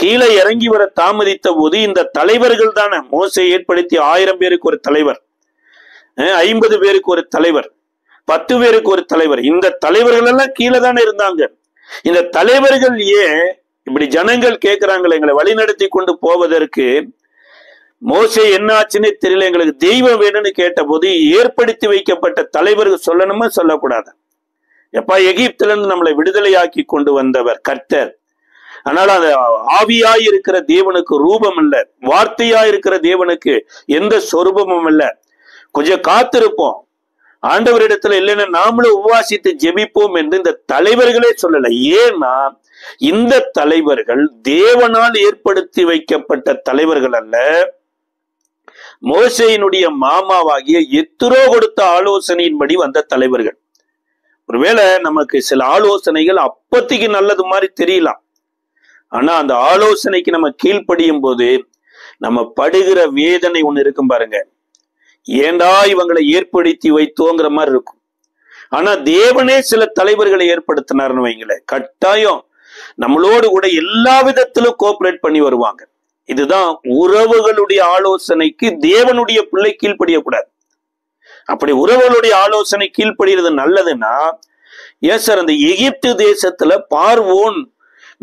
கீழே இறங்கி வர தாமதித்த போது இந்த தலைவர்கள் தானே, மோசே ஏற்படுத்தி 1000 பேருக்கு ஒரு தலைவர், 50 பேருக்கு ஒரு தலைவர், 10 பேருக்கு ஒரு தலைவர், இந்த தலைவர்கள் எல்லாம் கீழே தானே இருந்தாங்க. இந்த தலைவர்கள் ஏன் இப்படி ஜனங்கள் கேட்கிறாங்களே எங்களை வழிநடத்தி கொண்டு போவதற்கு, மோசே என்ன ஆச்சுன்னு தெரியல, எங்களுக்கு தெய்வம் வேணும்னு கேட்ட போது ஏற்படுத்தி வைக்கப்பட்ட தலைவர்கள் சொல்லணுமா சொல்லக்கூடாது? எப்பா எகிப்துல இருந்து நம்மளை விடுதலையாக்கி கொண்டு வந்தவர் கர்த்தர். அதனால அந்த ஆவியாய் இருக்கிற தேவனுக்கு ரூபம் இல்லை, வார்த்தையாய் இருக்கிற தேவனுக்கு எந்த சொரூபமும் இல்லை. கொஞ்சம் காத்திருப்போம், ஆண்டவரிடத்துல இல்லைன்னா நாமளும் உபவாசித்து ஜெபிப்போம் என்று இந்த தலைவர்களே சொல்லல. ஏன்னா இந்த தலைவர்கள் தேவனால் ஏற்படுத்தி வைக்கப்பட்ட தலைவர்கள் அல்ல, மோசேயினுடைய மாமாவாகிய எத்திரோ கொடுத்த ஆலோசனையின்படி வந்த தலைவர்கள். ஒருவேளை நமக்கு சில ஆலோசனைகள் அப்பத்திக்கு நல்லது மாதிரி தெரியலாம், ஆனா அந்த ஆலோசனைக்கு நம்ம கீழ்ப்படியும் போது நம்ம படுகிற வேதனை ஒண்ணு இருக்கும் பாருங்க, ஏண்டா இவங்களை ஏற்படுத்தி வைத்தோங்கிற மாதிரி இருக்கும். ஆனா தேவனே சில தலைவர்களை ஏற்படுத்தினார்னு வைங்களேன், கட்டாயம் நம்மளோடு கூட எல்லா விதத்திலும் கோஆபரேட் பண்ணி வருவாங்க. இதுதான் உறவுகளுடைய ஆலோசனைக்கு தேவனுடைய பிள்ளை கீழ்ப்படியக்கூடாது. அப்படி உறவுகளுடைய ஆலோசனை கீழ்ப்படுகிறது நல்லதுன்னா, ஏன் சார் அந்த எகிப்து தேசத்துல பார்வோன்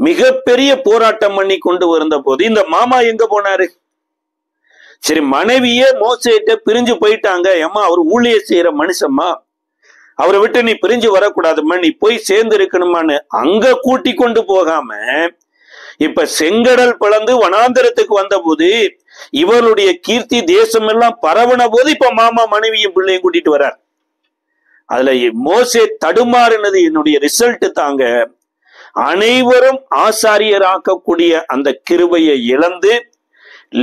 மிகப்பெரிய போராட்டம் பண்ணி கொண்டு வந்த போது இந்த மாமா எங்க போனாரு? சரி, மனைவியே மோசேட்ட பிரிஞ்சு போயிட்டாங்க, ஏமா அவர் ஊழிய செய்யற மனுஷம்மா, அவரை விட்டு நீ பிரிஞ்சு வரக்கூடாதுமா, நீ போய் சேர்ந்து இருக்கணுமான்னு அங்க கூட்டி கொண்டு போகாம இப்ப செங்கடல் பிளந்து வனாந்தரத்துக்கு வந்த போது இவருடைய கீர்த்தி தேசம் எல்லாம் பரவன போது இப்ப மாமா மனைவியும் பிள்ளையும் கூட்டிட்டு வர்றார். அதுல மோசே தடுமாறினது என்னுடைய ரிசல்ட் தாங்க. அனைவரும் ஆசாரியராக்கக்கூடிய அந்த கிருபையை இழந்து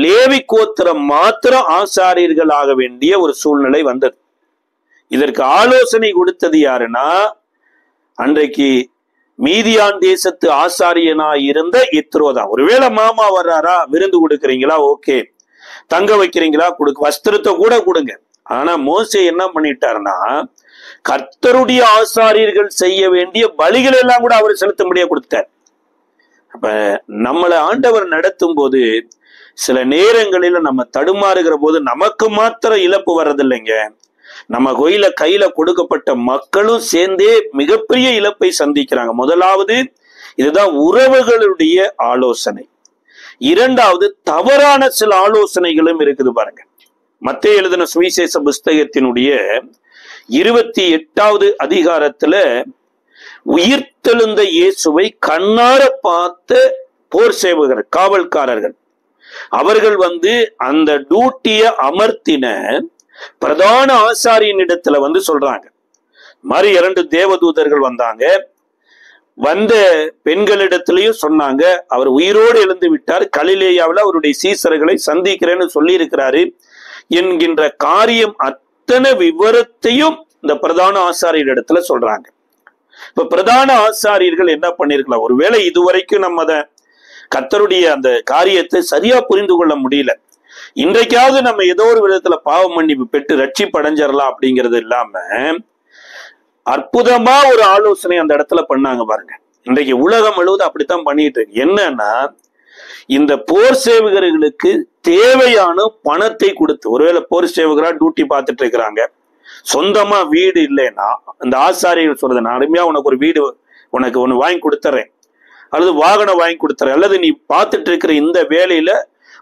லேவி கோத்திரம் மாத்திரம் ஆசாரியர்கள் ஆக வேண்டிய ஒரு சூழ்நிலை வந்தது. இதற்கு ஆலோசனை கொடுத்தது யாருன்னா, அன்றைக்கு மீதியான் தேசத்து ஆசாரியனா இருந்த எத்ரோ தான். ஒருவேளை மாமா வர்றாரா, விருந்து கொடுக்குறீங்களா, ஓகே, தங்க வைக்கிறீங்களா, வஸ்திரத்தை கூட கொடுங்க. ஆனா மோசே என்ன பண்ணிட்டாருன்னா, கர்த்தருடைய ஆசாரியர்கள் செய்ய வேண்டிய பலிகள் எல்லாம் கூட அவர் செலுத்தும்படியா கொடுத்தார். அப்ப நம்மளை ஆண்டவர் நடத்தும் போது சில நேரங்களில நம்ம தடுமாறுகிற போது நமக்கு மாத்திரம் இழப்பு வர்றதில்லைங்க, நம்ம கையில கொடுக்கப்பட்ட மக்களும் சேர்ந்தே மிகப்பெரிய இழப்பை சந்திக்கிறாங்க. முதலாவது இதுதான் உறவுகளுடைய ஆலோசனை. இரண்டாவது தவறான சில ஆலோசனைகளும் இருக்குது பாருங்க. மத்தேயு எழுதின சுவிசேஷ புஸ்தகத்தினுடைய 28வது அதிகாரத்துல உயிர்த்தெழுந்த இயேசுவை கண்ணார பார்த்த போர் சேவகர், காவல்காரர்கள், அவர்கள் அந்த டியூட்டியை அமர்த்தின பிரதான ஆசாரியின் இடத்துல சொல்றாங்க. மாதிரி 2 தேவதூதர்கள் வந்தாங்க. வந்த பெண்களிடத்திலையும் சொன்னாங்க, அவர் உயிரோடு எழுந்து விட்டார், கலிலேயாவில் அவருடைய சீசர்களை சந்திக்கிறேன்னு சொல்லி இருக்கிறாரு என்கின்ற காரியம் அத்தனை விவரத்தையும் இந்த பிரதான ஆசாரியர் இடத்துல சொல்றாங்க. இப்ப பிரதான ஆசாரியர்கள் என்ன பண்ணிருக்கலாம், ஒருவேளை இதுவரைக்கும் நம்ம கர்த்தருடைய அந்த காரியத்தை சரியா புரிந்து கொள்ள முடியல, இன்றைக்காவது நம்ம ஏதோ ஒரு விதத்துல பாவ மன்னிப்பு பெற்று ரட்சிப்படைஞ்சிடலாம் அப்படிங்கிறது இல்லாம அற்புதமா ஒரு ஆலோசனை அந்த இடத்துல பண்ணாங்க பாருங்க. இன்றைக்கு உலகம் முழுவதும் அப்படித்தான் பண்ணிட்டு இருக்கு. என்னன்னா, இந்த போர் சேவகர்களுக்கு தேவையான பணத்தை கொடுத்து, ஒருவேளை போர் சேவகரா டியூட்டி பார்த்துட்டு இருக்கிறாங்க, சொந்தமா வீடு இல்லைன்னா அந்த ஆசாரியர்கள் சொல்றது, நான் அருமையா உனக்கு ஒரு வீடு உனக்கு ஒண்ணு வாங்கி கொடுத்துறேன், அல்லது வாகனம் வாங்கி கொடுத்துறேன், அல்லது நீ பார்த்துட்டு இருக்கிற இந்த வேலையில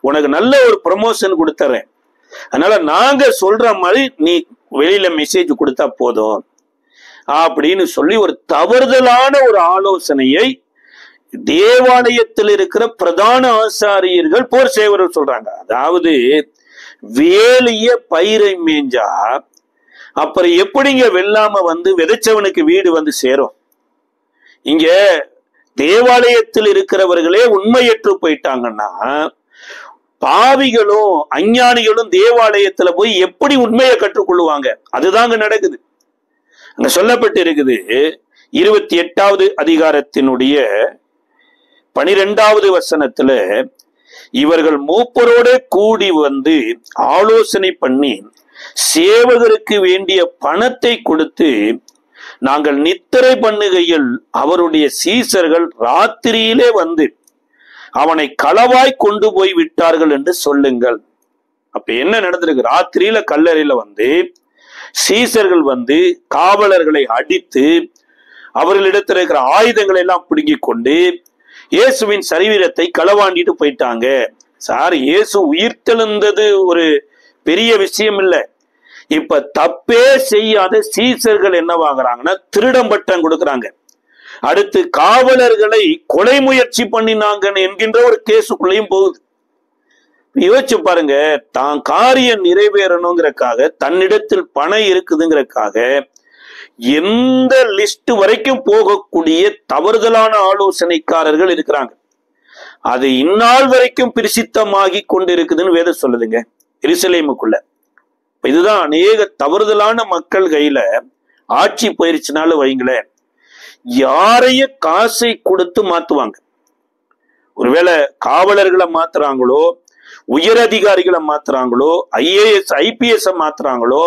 உனக்கு நல்ல ஒரு ப்ரமோஷன் கொடுத்துறேன், அதனால நாங்க சொல்ற மாதிரி நீ வெளியில மெசேஜ் கொடுத்தா போதும் அப்படின்னு சொல்லி ஒரு தவறுதலான ஒரு ஆலோசனையை தேவாலயத்தில் இருக்கிற பிரதான ஆசாரியர்கள் போர் சேவகர்கள் சொல்றாங்க. அதாவது வேலைய பயிரை மேஞ்சா அப்புறம் எப்படிங்க வெள்ளாம விதைச்சவனுக்கு வீடு சேரும்? இங்க தேவாலயத்தில் இருக்கிறவர்களே உண்மையற்று போயிட்டாங்கன்னா பாவிகளும் அஞ்ஞானிகளும் தேவாலயத்துல போய் எப்படி உண்மையை கற்றுக்கொள்ளுவாங்க? அதுதாங்க நடக்குது. அங்க சொல்லப்பட்டு இருக்குது 28வது அதிகாரத்தினுடைய 12வது வசனத்துல, இவர்கள் மூப்பரோட கூடி ஆலோசனை பண்ணி சேவகருக்கு வேண்டிய பணத்தை கொடுத்து, நாங்கள் நித்திரை பண்ணுகையில் அவருடைய சீசர்கள் ராத்திரியிலே அவனை களவாய் கொண்டு போய் விட்டார்கள் என்று சொல்லுங்கள். அப்ப என்ன நடந்திருக்கு? ராத்திரியில கல்லறையில சீசர்கள் காவலர்களை அடித்து அவர்களிடத்தில் இருக்கிற ஆயுதங்களை எல்லாம் பிடுங்கி கொண்டு இயேசுவின் சரீரத்தை களவாண்டிட்டு போயிட்டாங்க. சார், இயேசு உயிர்த்தெழுந்தது ஒரு பெரிய விஷயம் இல்லை. இப்ப தப்பே செய்யாத சீசர்கள் என்ன வாங்குறாங்கன்னா திருடம் பட்டம் கொடுக்குறாங்க. அடுத்து காவலர்களை கொலை முயற்சி பண்ணினாங்க என்கின்ற ஒரு கேஸுக்குள்ளேயும் போகுது. யோசிச்சு பாருங்க, தான் காரியம் நிறைவேறணுங்கிறக்காக, தன்னிடத்தில் பணம் இருக்குதுங்கிறக்காக எந்த லிஸ்ட் வரைக்கும் போகக்கூடிய தவறுதலான ஆலோசனைக்காரர்கள் இருக்கிறாங்க. அது இந்நாள் வரைக்கும் பிரசித்தமாகி கொண்டு இருக்குதுன்னு வேதம் சொல்லுதுங்க எருசலேமுக்குள்ள. இதுதான் அநேக தவறுதலான மக்கள் கையில ஆட்சி போயிருச்சுனாலும் வைங்களேன், யாரைய காசை கொடுத்து மாத்துவாங்க. ஒருவேளை காவலர்களை மாத்துறாங்களோ, உயர் அதிகாரிகளை மாத்துறாங்களோ, IAS IPS மாத்துறாங்களோ,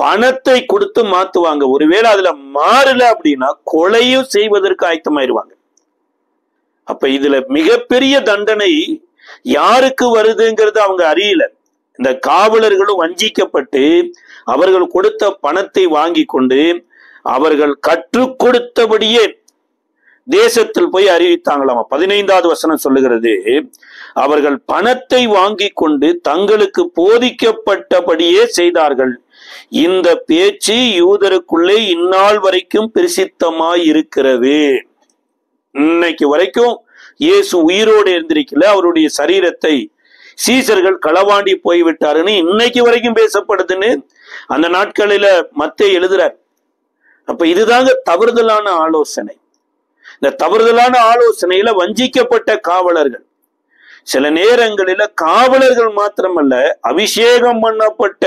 பணத்தை கொடுத்து மாத்துவாங்க. ஒருவேளை அதுல மாறல அப்படின்னா கொலையும் செய்வதற்கு ஆயத்தமாயிருவாங்க. அப்ப இதுல மிகப்பெரிய தண்டனை யாருக்கு வருதுங்கிறது அவங்க அறியல. இந்த காவலர்களும் வஞ்சிக்கப்பட்டு அவர்கள் கொடுத்த பணத்தை வாங்கி கொண்டு அவர்கள் கற்றுக் கொடுத்தபடியே தேசத்தில் போய் அறிவித்தாங்களாமா. 15வது வசனம் சொல்லுகிறது, அவர்கள் பணத்தை வாங்கி கொண்டு தங்களுக்கு போதிக்கப்பட்டபடியே செய்தார்கள். இந்த பேச்சு யூதருக்குள்ளே இந்நாள் வரைக்கும் பிரசித்தமாய் இருக்கிறது. இன்னைக்கு வரைக்கும் இயேசு உயிரோடு இருந்திருக்கல, அவருடைய சரீரத்தை சீசர்கள் களவாண்டி போய்விட்டாருன்னு இன்னைக்கு வரைக்கும் பேசப்படுதுன்னு அந்த நாட்களில மத்தேயு எழுதுறார். அப்ப இதுதாங்க தவறுதலான ஆலோசனை. இந்த தவறுதலான ஆலோசனையில வஞ்சிக்கப்பட்ட காவலர்கள், சில நேரங்களில காவலர்கள் மாத்திரமல்ல, அபிஷேகம் பண்ணப்பட்ட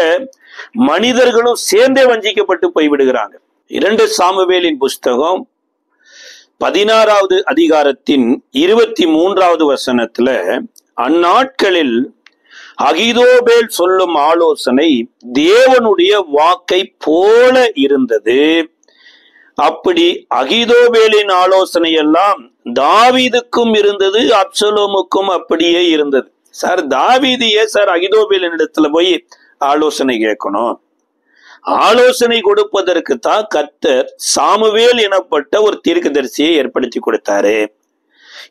மனிதர்களும் சேர்ந்தே வஞ்சிக்கப்பட்டு போய்விடுகிறாங்க. 2 சாமுவேலின் புஸ்தகம் 16வது அதிகாரத்தின் 23வது வசனத்துல, அந்நாட்களில் அகிதோபேல் சொல்லும் ஆலோசனை தேவனுடைய வாக்கை போல இருந்தது. அப்படி அகிதோபேலின் ஆலோசனை எல்லாம் தாவீதுக்கும் இருந்தது, அப்சலோமுக்கும் அப்படியே இருந்தது. சார், தாவீது ஏன் சார் அகிதோபேலின் இடத்துல போய் ஆலோசனை கேட்கணும்? ஆலோசனை கொடுப்பதற்கு தான் கர்த்தர் சாமுவேல் எனப்பட்ட ஒரு தீர்க்கதரிசியை ஏற்படுத்தி கொடுத்தாரு.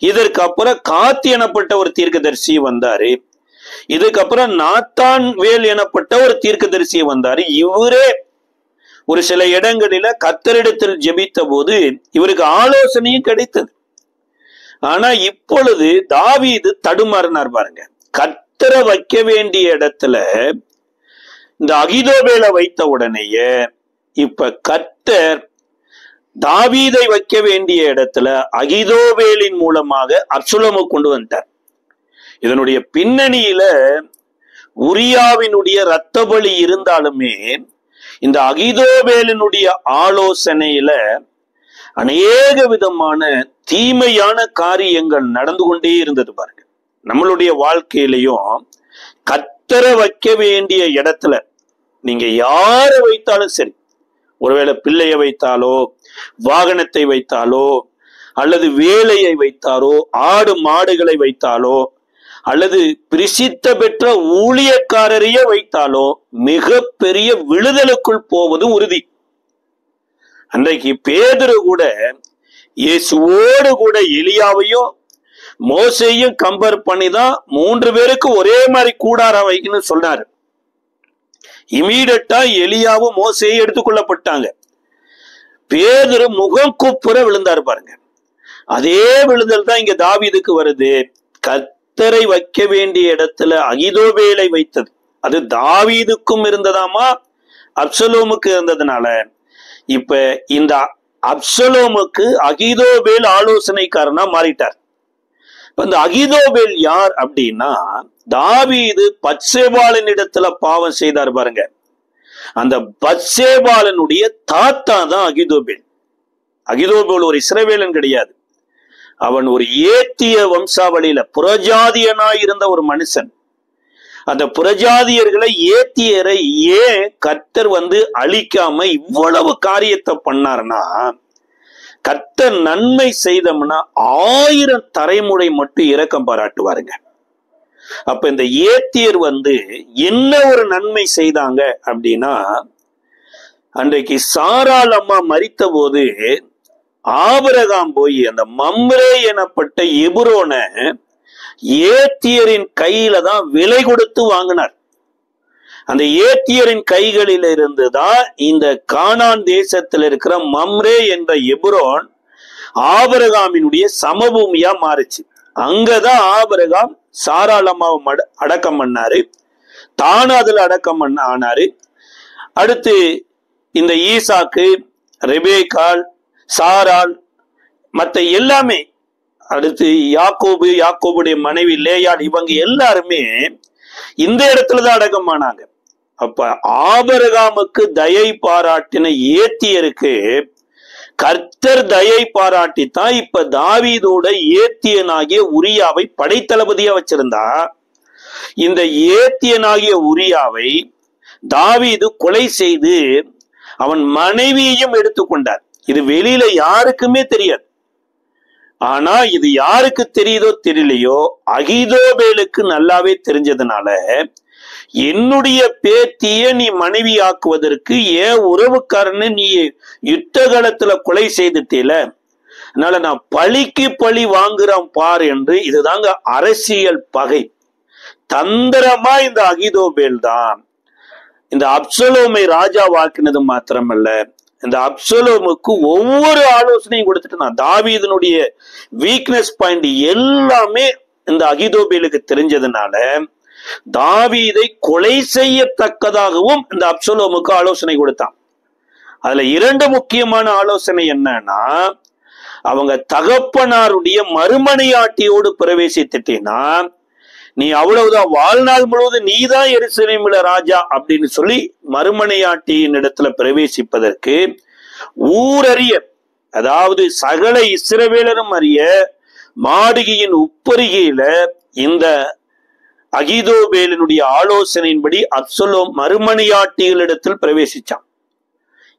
இதற்கு அப்புறம் காத் எனப்பட்ட ஒரு தீர்க்கதரிசி வந்தாரு. இதுக்கப்புறம் நாத்தான் வேல் எனப்பட்ட ஒரு தீர்க்கதரிசி வந்தாரு. இவரே ஒரு சில இடங்களில கர்த்தரிடத்தில் ஜெபித்த போது இவருக்கு ஆலோசனையும் கிடைத்தது. ஆனா இப்பொழுது தாவீது தடுமாறினார் பாருங்க. கர்த்தரை வைக்க வேண்டிய இடத்துல இந்த அகிதோபேலை வைத்த உடனேயே இப்ப கர்த்தர் தாவீதை வைக்க வேண்டிய இடத்துல அகிதோபேலின் மூலமாக அப்சலோமை கொண்டு வந்தார். இதனுடைய பின்னணியில உரியாவினுடைய இரத்த பலி இருந்தாலுமே இந்த அகிதோபேலினுடைய ஆலோசனையில அநேக விதமான தீமையான காரியங்கள் நடந்து கொண்டே இருந்தது பாருங்க. நம்மளுடைய வாழ்க்கையிலையும் கர்த்தரை வைக்க வேண்டிய இடத்துல நீங்க யாரை வைத்தாலும் சரி, ஒருவேளை பிள்ளைய வைத்தாலோ, வாகனத்தை வைத்தாலோ, அல்லது வேலையை வைத்தாலோ, ஆடு மாடுகளை வைத்தாலோ, அல்லது பிரசித்த பெற்ற ஊழியக்காரரையே வைத்தாலோ மிக பெரிய விழுதலுக்குள் போவதும் உறுதி. அன்றைக்கு பேதுரு கூட இயேசுவோடு கூட எலியாவையும் மோசையும் கம்பேர் பண்ணிதான் 3 பேருக்கு ஒரே மாதிரி கூடாரம் வைக்கணும்னு சொன்னாரு. இமீடியட்டா எலியாவும் மோசையும் எடுத்துக்கொள்ளப்பட்டாங்க. பேதுரு முகம் குப்புற விழுந்தாரு பாருங்க. அதே விழுதல் தான் இங்க தாவீதுக்கு வருது. கர்த்தரை வைக்க வேண்டிய இடத்துல அகிதோபேலை வைத்தது. அது தாவீதுக்கும் இருந்ததாமா, அப்சலோமுக்கு இருந்ததுனால இப்ப இந்த அப்சலோமுக்கு அகிதோபேல் ஆலோசனைக்காரனா மாறிட்டார். இந்த அகிதோபேல் யார் அப்படின்னா, தாவீது பத்சேபாலின் இடத்துல பாவம் செய்தார் பாருங்க. அந்த பத்சேபாலனுடைய தாத்தா தான் அகிதோபேல். அகிதோபேல் ஒரு இஸ்ரவேலன் கிடையாது. அவன் ஒரு ஏத்திய வம்சாவளியில புறஜாதியனாய் இருந்த ஒரு மனுஷன். அந்த புறஜாதியர்களை, ஏத்தியரை ஏன் கர்த்தர் அழிக்காம இவ்வளவு காரியத்தை பண்ணார்னா, கர்த்தர் நன்மை செய்தோம்னா 1000 தலைமுறை மட்டும் இரக்கம் பாராட்டுவாருங்க. அப்ப இந்த ஏத்தியர் என்ன ஒரு நன்மை செய்தாங்க அப்படின்னா, அன்றைக்கு சாராள் அம்மா மரித்த போது ஆபிரகாம் போய் அந்த மம்ரே எனப்பட்ட எபுரோனை ஏத்தியரின் கையில தான் விலை கொடுத்து வாங்கினார். அந்த ஏத்தியரின் கைகளில் இருந்துதான் இந்த கானான் தேசத்தில் இருக்கிற மம்ரே என்ற எபுரோன் ஆபிரகாமினுடைய சமபூமியா மாறுச்சு. அங்கதான் ஆபிரகாம் சாராள் அம்மாவை அடக்கம் பண்ணாரு, தானும் அதுல அடக்கம் ஆனாரு. அடுத்து இந்த ஈசாக்கு, ரெபேக்காள், சாராள், மற்ற எல்லாமே, அடுத்து யாக்கோபு, யாக்கோபுடைய மனைவி லேயாள், இவங்க எல்லாருமே இந்த இடத்துலதான் அடக்கம் ஆனாங்க. அப்ப ஆபிரகாமுக்கு தயை பாராட்டின ஏத்தியருக்கு கர்த்தர் தயை பாராட்டித்தான் இப்ப தாவீதோட ஏத்தியனாகிய உரியாவை படைத்தளபதியா வச்சிருந்தா. இந்த ஏத்தியனாகிய உரியாவை தாவீது கொலை செய்து அவன் மனைவியையும் எடுத்துக்கொண்டார். இது வெளியில யாருக்குமே தெரியாது. ஆனா இது யாருக்கு தெரியுதோ தெரியலையோ, அகிதோபேலுக்கு நல்லாவே தெரிஞ்சதுனால, என்னுடைய பேத்திய நீ மனைவி ஆக்குவதற்கு ஏன் உறவுக்காரன்னு நீ யுத்த காலத்துல கொலை செய்துட்டேல, அதனால நான் பழிக்கு பழி வாங்குறேன் பார் என்று. இதுதாங்க அரசியல் பகை. தந்திரமா இந்த அகிதோபேல் தான் இந்த அப்சலோமை ராஜா வாக்கினது மாத்திரமல்ல, இந்த அப்சலோமுக்கு ஒவ்வொரு ஆலோசனையும் கொடுத்துட்டு நான் தாவீதனுடைய வீக்னஸ் பாயிண்ட் எல்லாமே இந்த அகிதோபேலுக்கு தெரிஞ்சதுனால தாவீதை கொலை செய்யத்தக்கதாகவும் இந்த அப்சலோமுக்கு ஆலோசனை கொடுத்தான். அதுல 2 முக்கியமான ஆலோசனை என்னன்னா, அவங்க தகப்பனாருடைய மறுமனையாட்டியோடு பிரவேசித்துட்டேன்னா நீ அவ்வளவுதான், வாழ்நாள் முழுவதும் நீதான் எருசலேமில ராஜா அப்படின்னு சொல்லி மறுமனையாட்டியின் இடத்துல பிரவேசிப்பதற்கு ஊரறிய, அதாவது சகல இஸ்ரவேலரும் அறிய மாளிகையின் உப்பருகையில இந்த அகிதோபேலினுடைய ஆலோசனையின்படி அப்சலோம் மறுமனையாட்டிகளிடத்தில் பிரவேசிச்சான்.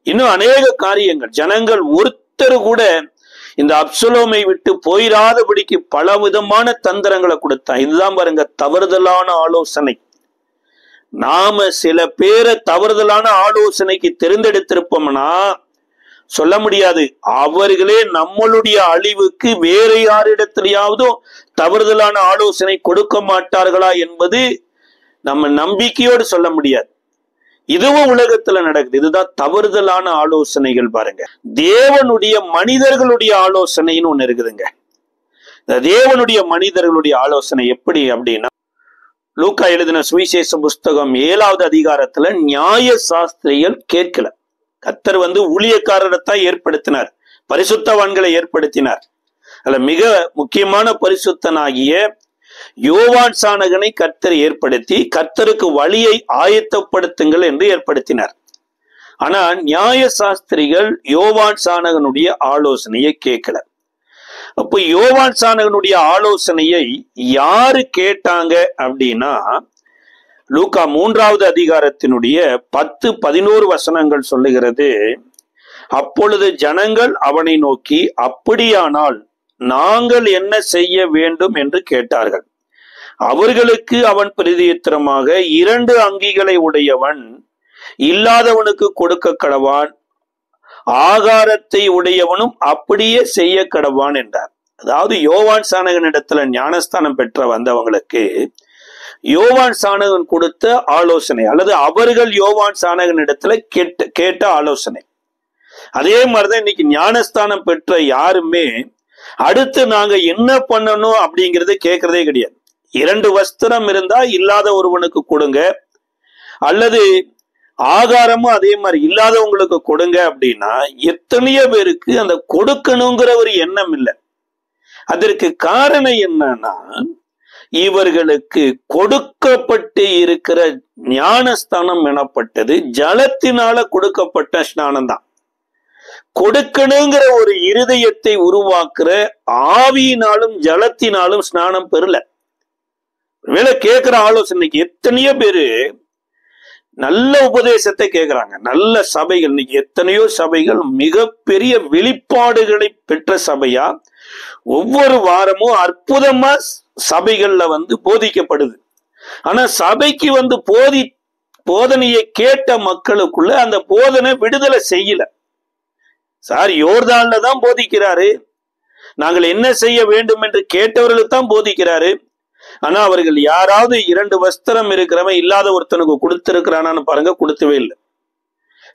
இன்னும் அநேக காரியங்கள், ஜனங்கள் ஒருத்தர் கூட இந்த அப்சலோமை விட்டு போயிராதபடிக்கு பல விதமான தந்திரங்களை கொடுத்தான். இதுதான் பாருங்க தவறுதலான ஆலோசனை. நாம சில பேரை தவறுதலான ஆலோசனைக்கு தெரிந்தெடுத்திருப்போம்னா சொல்ல முடியாது, அவர்களே நம்மளுடைய அழிவுக்கு வேற யாரிடத்திலேயாவதும் தவறுதலான ஆலோசனை கொடுக்க மாட்டார்களா என்பது நம்ம நம்பிக்கையோடு சொல்ல முடியாது. இதுவும் உலகத்துல நடக்குது. இதுதான் தவறுதலான ஆலோசனைகள். பாருங்க, தேவனுடைய மனிதர்களுடைய ஆலோசனைன்னு ஒண்ணு இருக்குதுங்க. தேவனுடைய மனிதர்களுடைய ஆலோசனை எப்படி அப்படின்னா, லூக்கா எழுதின சுவிசேஷ புஸ்தகம் 7வது அதிகாரத்துல நியாய சாஸ்திரிகள் கேட்கல. கர்த்தர் ஊழியக்காரரைத்தான் ஏற்படுத்தினார், பரிசுத்தவான்களை ஏற்படுத்தினார். அதுல மிக முக்கியமான பரிசுத்தனாகிய யோவான் சானகனை கர்த்தர் ஏற்படுத்தி கர்த்தருக்கு வழியை ஆயத்தப்படுத்துங்கள் என்று ஏற்படுத்தினார். ஆனா நியாய சாஸ்திரிகள் யோவான் சானகனுடைய ஆலோசனையை கேட்கல. அப்போ யோவான் சானகனுடைய ஆலோசனையை யாரு கேட்டாங்க அப்படின்னா, லூக்கா 3வது அதிகாரத்தினுடைய 10-11 வசனங்கள் சொல்லுகிறது. அப்பொழுது ஜனங்கள் அவனை நோக்கி, அப்படியானால் நாங்கள் என்ன செய்ய வேண்டும் என்று கேட்டார்கள். அவர்களுக்கு அவன் பிரதியுத்தரமாக, 2 அங்கிகளை உடையவன் இல்லாதவனுக்கு கொடுக்க கடவான், ஆகாரத்தை உடையவனும் அப்படியே செய்ய கடவான் என்றார். அதாவது யோவான் சானகனிடத்துல ஞானஸ்தானம் பெற்ற வந்தவங்களுக்கு யோவான் சானகன் கொடுத்த ஆலோசனை, அல்லது அவர்கள் யோவான் சானகனிடத்துல கேட்ட ஆலோசனை. அதே மாதிரிதான் இன்னைக்கு ஞானஸ்தானம் பெற்ற யாருமே அடுத்து நாங்க என்ன பண்ணணும் அப்படிங்கறத கேட்கறதே கிடையாது. 2 வஸ்திரம் இருந்தா இல்லாத ஒருவனுக்கு கொடுங்க, அல்லது ஆகாரமும் அதே மாதிரி இல்லாதவங்களுக்கு கொடுங்க அப்படின்னா எத்தனையோ பேருக்கு அந்த கொடுக்கணுங்கிற ஒரு எண்ணம் இல்லை. அதற்கு காரணம் என்னன்னா, இவர்களுக்கு கொடுக்கப்பட்டு இருக்கிற ஞானஸ்தானம் எனப்பட்டது ஜலத்தினால கொடுக்கப்பட்ட ஸ்நானம் தான். கொடுக்கணுங்கிற ஒரு இருதயத்தை உருவாக்குற ஆவியினாலும் ஜலத்தினாலும் ஸ்நானம் பெறல. வேலை கேட்கிற ஆலோசனைக்கு எத்தனையோ பேரு நல்ல உபதேசத்தை கேட்கிறாங்க. நல்ல சபைகள், இன்னைக்கு எத்தனையோ சபைகள் மிகப்பெரிய வெளிப்பாடுகளை பெற்ற சபையா ஒவ்வொரு வாரமும் அற்புதமா சபைகள்ல போதிக்கப்படுது. ஆனா சபைக்கு போதனையை கேட்ட மக்களுக்குள்ள அந்த போதனை விடுதலை செய்யல. சார் யோர்தான்ல தான் போதிக்கிறாரு, நாங்கள் என்ன செய்ய வேண்டும் என்று கேட்டவர்களுக்கு தான் போதிக்கிறாரு. ஆனா அவர்கள் யாராவது 2 வஸ்திரம் இருக்கிறவன் இல்லாத ஒருத்தனுக்கு கொடுத்திருக்கிறானான்னு பாருங்க, கொடுத்தவே இல்லை.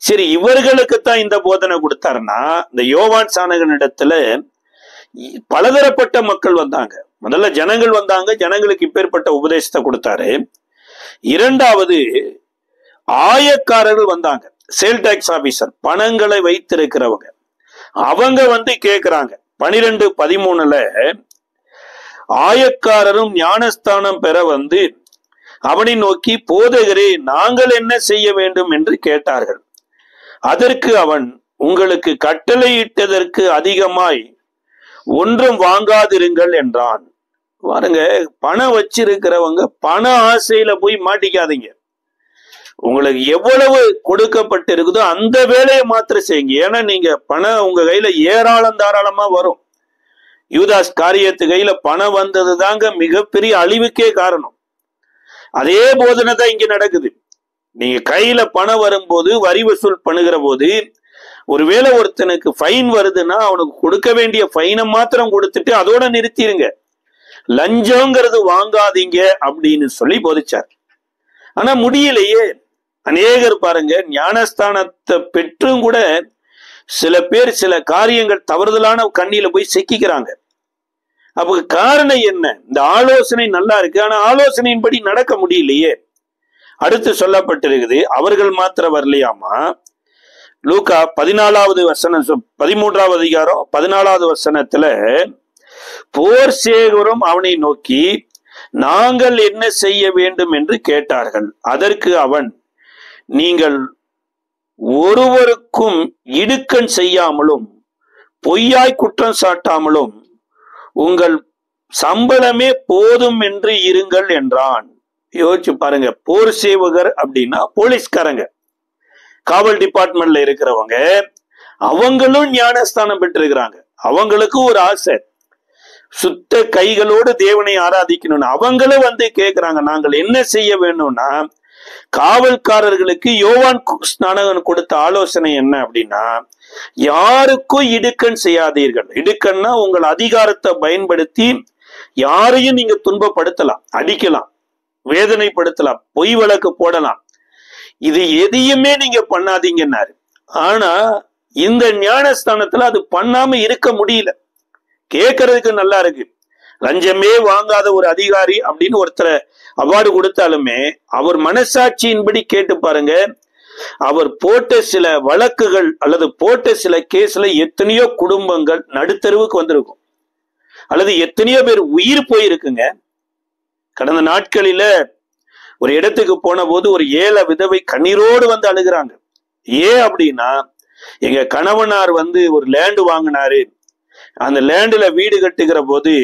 சரி, இவர்களுக்குத்தான் இந்த போதனை கொடுத்தாருன்னா, இந்த யோவான் சானகனிடத்துல பலதரப்பட்ட மக்கள் வந்தாங்க. முதல்ல ஜனங்கள் வந்தாங்க, ஜனங்களுக்கு இப்பேற்பட்ட உபதேசத்தை கொடுத்தாரு. 2வது ஆயக்காரர்கள் வந்தாங்க, சேல் டாக்ஸ் ஆபீசர், பணங்களை வைத்திருக்கிறவங்க. அவங்க கேட்கிறாங்க. 12:13 ஆயக்காரரும் ஞானஸ்தானம் பெற அவனை நோக்கி, போதகரே, நாங்கள் என்ன செய்ய வேண்டும் என்று கேட்டார்கள். அதற்கு அவன், உங்களுக்கு கட்டளையிட்டதற்கு அதிகமாய் ஒன்றும் வாங்காதிருங்கள் என்றான். பாருங்க, பணம் வச்சிருக்கிறவங்க பண ஆசையில போய் மாட்டிக்காதீங்க. உங்களுக்கு எவ்வளவு கொடுக்கப்பட்டு இருக்குதோ அந்த வேலையை மாத்திரம் செய்யுங்க. ஏன்னா நீங்க பணம் உங்க கையில ஏராளம் தாராளமா வரும். யூதாஸ் காரியத்து கையில பணம் வந்தது தாங்க மிகப்பெரிய அழிவுக்கே காரணம். அதே போதனை தான் இங்க நடக்குது. நீங்க கையில பணம் வரும்போது, வரி வசூல் பண்ணுகிற போது, ஒருவேளை ஒருத்தனுக்கு ஃபைன் வருதுன்னா அவனுக்கு கொடுக்க வேண்டிய ஃபைனை மாத்திரம் கொடுத்துட்டு அதோட நிறுத்திடுங்க. லஞ்சங்கிறது வாங்காதீங்க அப்படின்னு சொல்லி போதிச்சார். ஆனா முடியலையே. அநேகர் பாருங்க, ஞானஸ்தானத்தை பெற்றும் கூட சில பேர் சில காரியங்கள் தவறுதலான கண்ணியில போய் சிக்கிக்கிறாங்க. அப்ப காரணம் என்ன? இந்த ஆலோசனை நல்லா இருக்கு, ஆனா ஆலோசனையின்படி நடக்க முடியலையே. அடுத்து சொல்லப்பட்டிருக்குது, அவர்கள் மாத்திரம் வரலையாமா. லூக்கா 14வது வசனம், 13வது அதிகாரம் 14வது வசனத்துல, போர் சேகரும் அவனை நோக்கி, நாங்கள் என்ன செய்ய வேண்டும் என்று கேட்டார்கள். அதற்கு அவன், நீங்கள் ஒருவருக்கும் இடுக்கண் செய்யாமலும் பொய்யாய் குற்றம் சாட்டாமலும் உங்கள் சம்பளமே போதும் என்று இருங்கள் என்றான். யோசிச்சு பாருங்க, போர் சேவகர் அப்படின்னா போலீஸ்காரங்க, காவல் டிபார்ட்மெண்ட்ல இருக்கிறவங்க, அவங்களும் ஞானஸ்தானம் பெற்றிருக்கிறாங்க. அவங்களுக்கு ஒரு ஆசை, சுத்த கைகளோடு தேவனை ஆராதிக்கணும்னு. அவங்களும் கேட்கிறாங்க, நாங்கள் என்ன செய்ய வேணும்னா, காவல்காரர்களுக்கு யோவான் ஸ்நானகன் கொடுத்த ஆலோசனை என்ன அப்படின்னா, யாருக்கும் இடுக்கண் செய்யாதீர்கள். இடுக்கண்னா உங்கள் அதிகாரத்தை பயன்படுத்தி யாரையும் நீங்க துன்பப்படுத்தலாம், அடிக்கலாம், வேதனைப்படுத்தலாம், பொய் வழக்கு போடலாம். இது எதையுமே நீங்க பண்ணாதீங்கன்னாரு. ஆனா இந்த ஞானஸ்தானத்துல அது பண்ணாம இருக்க முடியல. கேட்கறதுக்கு நல்லா இருக்கு. லஞ்சமே வாங்காத ஒரு அதிகாரி அப்படின்னு ஒருத்தரை அவார்டு கொடுத்தாலுமே அவர் மனசாட்சியின்படி கேட்டு பாருங்க, அவர் போட்ட சில வழக்குகள் அல்லது போட்ட சில கேஸ்ல எத்தனையோ குடும்பங்கள் நடுத்தருவுக்கு வந்திருக்கும், அல்லது எத்தனையோ பேர் உயிர் போயிருக்குங்க. கடந்த நாட்களில ஒரு இடத்துக்கு போன போது ஒரு ஏழை விதவை கண்ணீரோடு வந்து அழுகிறாங்க. ஏன் அப்படின்னா, எங்க கணவனார் ஒரு லேண்டு வாங்கினாரு, அந்த லேண்டுல வீடு கட்டுகிற போது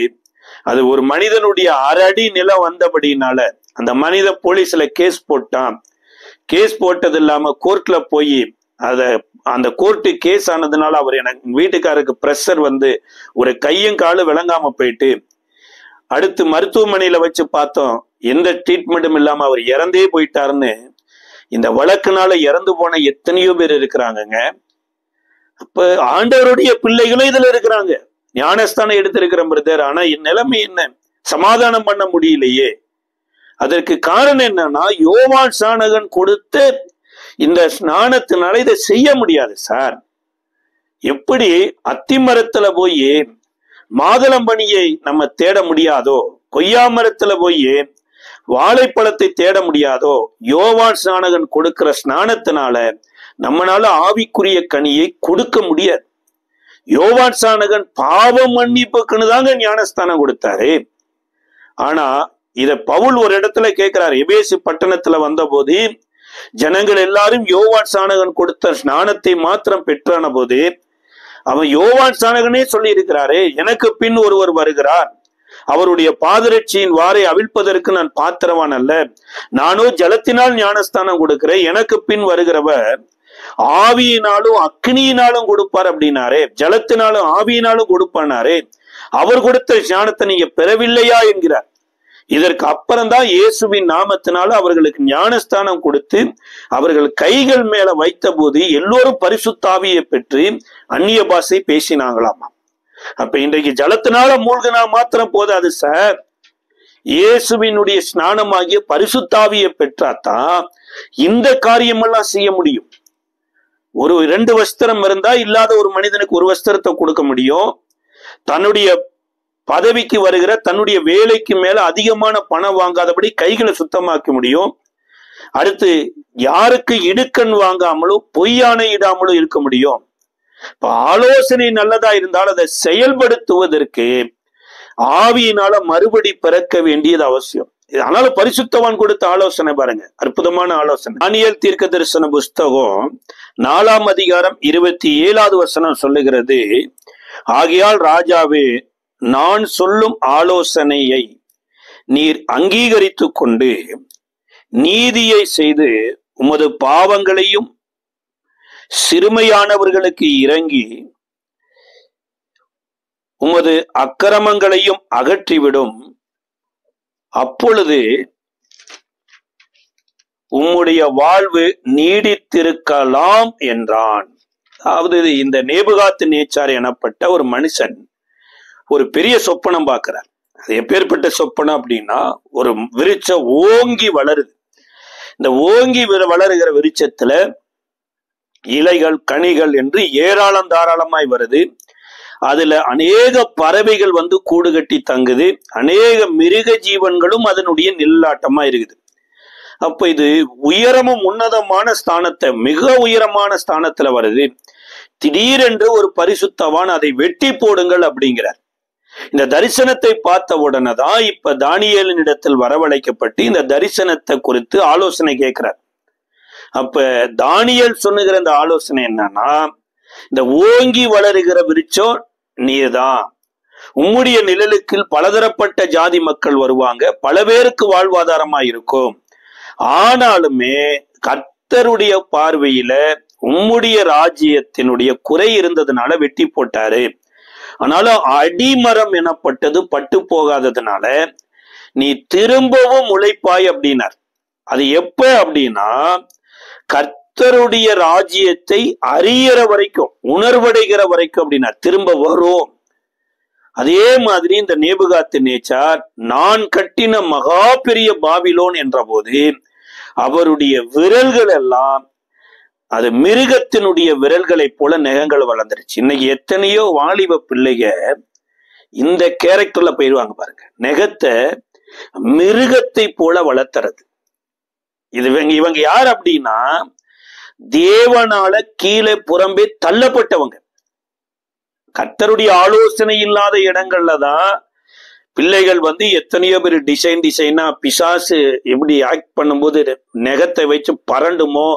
அது ஒரு மனிதனுடைய 1/2 அடி நிலம் வந்தபடினால அந்த மனித போலீஸ்ல கேஸ் போட்டான். கேஸ் போட்டது இல்லாம கோர்ட்ல போய் அந்த கோர்ட்டு கேஸ் ஆனதுனால அவர் எனக்கு வீட்டுக்காரருக்கு பிரஷர் ஒரு கையும் காலும் விளங்காம போயிட்டு, அடுத்து மருத்துவமனையில வச்சு பார்த்தோம், எந்த ட்ரீட்மெண்ட்டும் இல்லாம அவர் இறந்தே போயிட்டாருன்னு இந்த வழக்குனால இறந்து போன எத்தனையோ பேர் இருக்கிறாங்கங்க. அப்ப ஆண்டவருடைய பிள்ளைகளும் இதுல இருக்கிறாங்க. ஞானஸ்தானம் எடுத்திருக்கிற பிரதர், ஆனா என் நிலைமை என்ன, சமாதானம் பண்ண முடியலையே. அதற்கு காரணம் என்னன்னா, யோவான் ஸ்நானகன் கொடுத்த இந்த ஸ்நானத்தினால இதை செய்ய முடியாது சார். எப்படி அத்திமரத்துல போய் மாதுளம்பணியை நம்ம தேட முடியாதோ, கொய்யா மரத்துல போய் வாழைப்பழத்தை தேட முடியாதோ, யோவான் ஸ்நானகன் கொடுக்கிற ஸ்நானத்தினால நம்மளால ஆவிக்குரிய கனியை கொடுக்க முடியாது. யோவான் ஸ்நானகன் பாவ மன்னிப்புக்குன்னு தாங்க ஞானஸ்தானம் கொடுத்தாரு. ஆனா இத பவுல் ஒரு இடத்துல கேட்கிறார். எபேசு பட்டணத்துல வந்த போது ஜனங்கள் எல்லாரும் யோவான் ஸ்நானகன் கொடுத்த ஸ்நானத்தை மாத்திரம் பெற்றான போது அவன் யோவான் ஸ்நானகனே சொல்லி இருக்கிறாரே, எனக்கு பின் ஒருவர் வருகிறார், அவருடைய பாதரட்சியின் வாரை அவிழ்ப்பதற்கு நான் பாத்திரவான் அல்ல, நானோ ஜலத்தினால் ஞானஸ்தானம் கொடுக்கிறேன், எனக்கு பின் வருகிறவர் ஆவியினாலும் அக்னியினாலும் கொடுப்பார் அப்படின்னாரே, ஜலத்தினாலும் ஆவியினாலும் கொடுப்பானாரே, அவர் கொடுத்த ஞானத்தை நீங்க பெறவில்லையா என்கிறார். இதற்கு அப்புறம்தான் இயேசுவின் நாமத்தினால அவர்களுக்கு ஞானஸ்தானம் கொடுத்து அவர்கள் கைகள் மேல வைத்த போது எல்லோரும் பரிசுத்த ஆவியை பெற்று அந்நிய பாஷை பேசினாங்களாமா. அப்ப இன்றைக்கு ஜலத்தினால மூழ்கினா மாத்திரம் போதாது சார், இயேசுவினுடைய ஸ்நானமாகிய பரிசுத்த ஆவியை பெற்றாதான் இந்த காரியமெல்லாம் செய்ய முடியும். ஒரு 2 வஸ்திரம் இருந்தா இல்லாத ஒரு மனிதனுக்கு 1 வஸ்திரத்தை கொடுக்க முடியும். தன்னுடைய பதவிக்கு வருகிற தன்னுடைய வேலைக்கு மேல அதிகமான பணம் வாங்காதபடி கைகளை சுத்தமாக்க முடியும். அடுத்து யாருக்கு இடுக்கண் வாங்காமலும் பொய்யானை இடாமலும் இருக்க முடியும். இப்ப ஆலோசனை நல்லதா இருந்தாலும் அதை செயல்படுத்துவதற்கு ஆவியினால மறுபடி பிறக்க வேண்டியது அவசியம். அதனால பரிசுத்தவான் கொடுத்த ஆலோசனை பாருங்க, அற்புதமான ஆலோசனை. தானியேல் தீர்க்க தரிசன புஸ்தகம் 4ஆம் அதிகாரம் 27வது வசனம் சொல்லுகிறது, ஆகையால் ராஜாவே, நான் சொல்லும் ஆலோசனையை நீர் அங்கீகரித்து கொண்டு நீதியை செய்து உமது பாவங்களையும் சிறுமையானவர்களுக்கு இறங்கி உமது அக்கிரமங்களையும் அகற்றிவிடும், அப்பொழுது உம்முடைய வாழ்வு நீடித்திருக்கலாம் என்றான். அதாவது இந்த நேபுகாத்து நேச்சார் எனப்பட்ட ஒரு மனுஷன் ஒரு பெரிய சொப்பனம் பார்க்கிறார். அது எப்பேற்பட்ட சொப்பனம் அப்படின்னா, ஒரு விருட்சம் ஓங்கி வளருது. இந்த ஓங்கி வளருகிற விருட்சத்துல இலைகள் கனிகள் என்று ஏராளம் தாராளமாய் வருது. அதுல அநேக பறவைகள் கூடு கட்டி தங்குது, அநேக மிருக ஜீவன்களும் அதனுடைய நிழலாட்டமா இருக்குது. அப்ப இது உயரமும் உன்னதமான ஸ்தானத்தை, மிக உயரமான ஸ்தானத்துல வருது. திடீரென்று ஒரு பரிசுத்தவான் அதை வெட்டி போடுங்கள் அப்படிங்கிறார். இந்த தரிசனத்தை பார்த்த உடனே தான் இப்ப தானியேலின் இடத்தில் வரவழைக்கப்பட்டு இந்த தரிசனத்தை குறித்து ஆலோசனை கேட்கிறார். அப்ப தானியேல் சொன்னுகிற இந்த ஆலோசனை என்னன்னா, இந்த ஓங்கி வளருகிற விருட்சம் நீர்தான், உம்முடைய நிழலுக்கு பலதரப்பட்ட ஜாதி மக்கள் வருவாங்க, பல பேருக்கு வாழ்வாதாரமா இருக்கும். ஆனாலுமே கர்த்தருடைய பார்வையில உம்முடைய ராஜ்யத்தினுடைய குறை இருந்ததுனால வெட்டி போட்டாரு. ஆனாலும் அடிமரம் எனப்பட்டது பட்டு போகாததுனால நீ திரும்பவும் உழைப்பாய் அப்படின்னார். அது எப்ப அப்படின்னா, கர்த்தருடைய ராஜ்யத்தை அறியற வரைக்கும், உணர்வடைகிற வரைக்கும் அப்படின்னா திரும்ப வரும். அதே மாதிரி இந்த நேபுகாத்து நேச்சார் நான் கட்டின மகா பெரிய பாபிலோன் என்ற போது அவருடைய விரல்கள் எல்லாம் அது மிருகத்தினுடைய விரல்களை போல நகங்கள் வளர்ந்துருச்சு. இன்னைக்கு எத்தனையோ வாலிப பிள்ளைக இந்த கேரக்டர்ல போயிடுவாங்க பாருங்க. நெகத்தை மிருகத்தை போல வளர்த்துறது. இவங்க யார் அப்படின்னா தேவனால கீழே புறம்பே தள்ளப்பட்டவங்க. கர்த்தருடைய ஆலோசனை இல்லாத இடங்கள்ல தான் பிள்ளைகள் எத்தனையோ பேர் டிசைனா பிசாசு எப்படி ஆக்ட் பண்ணும்போது நெகத்தை வச்சு பரண்டுமோ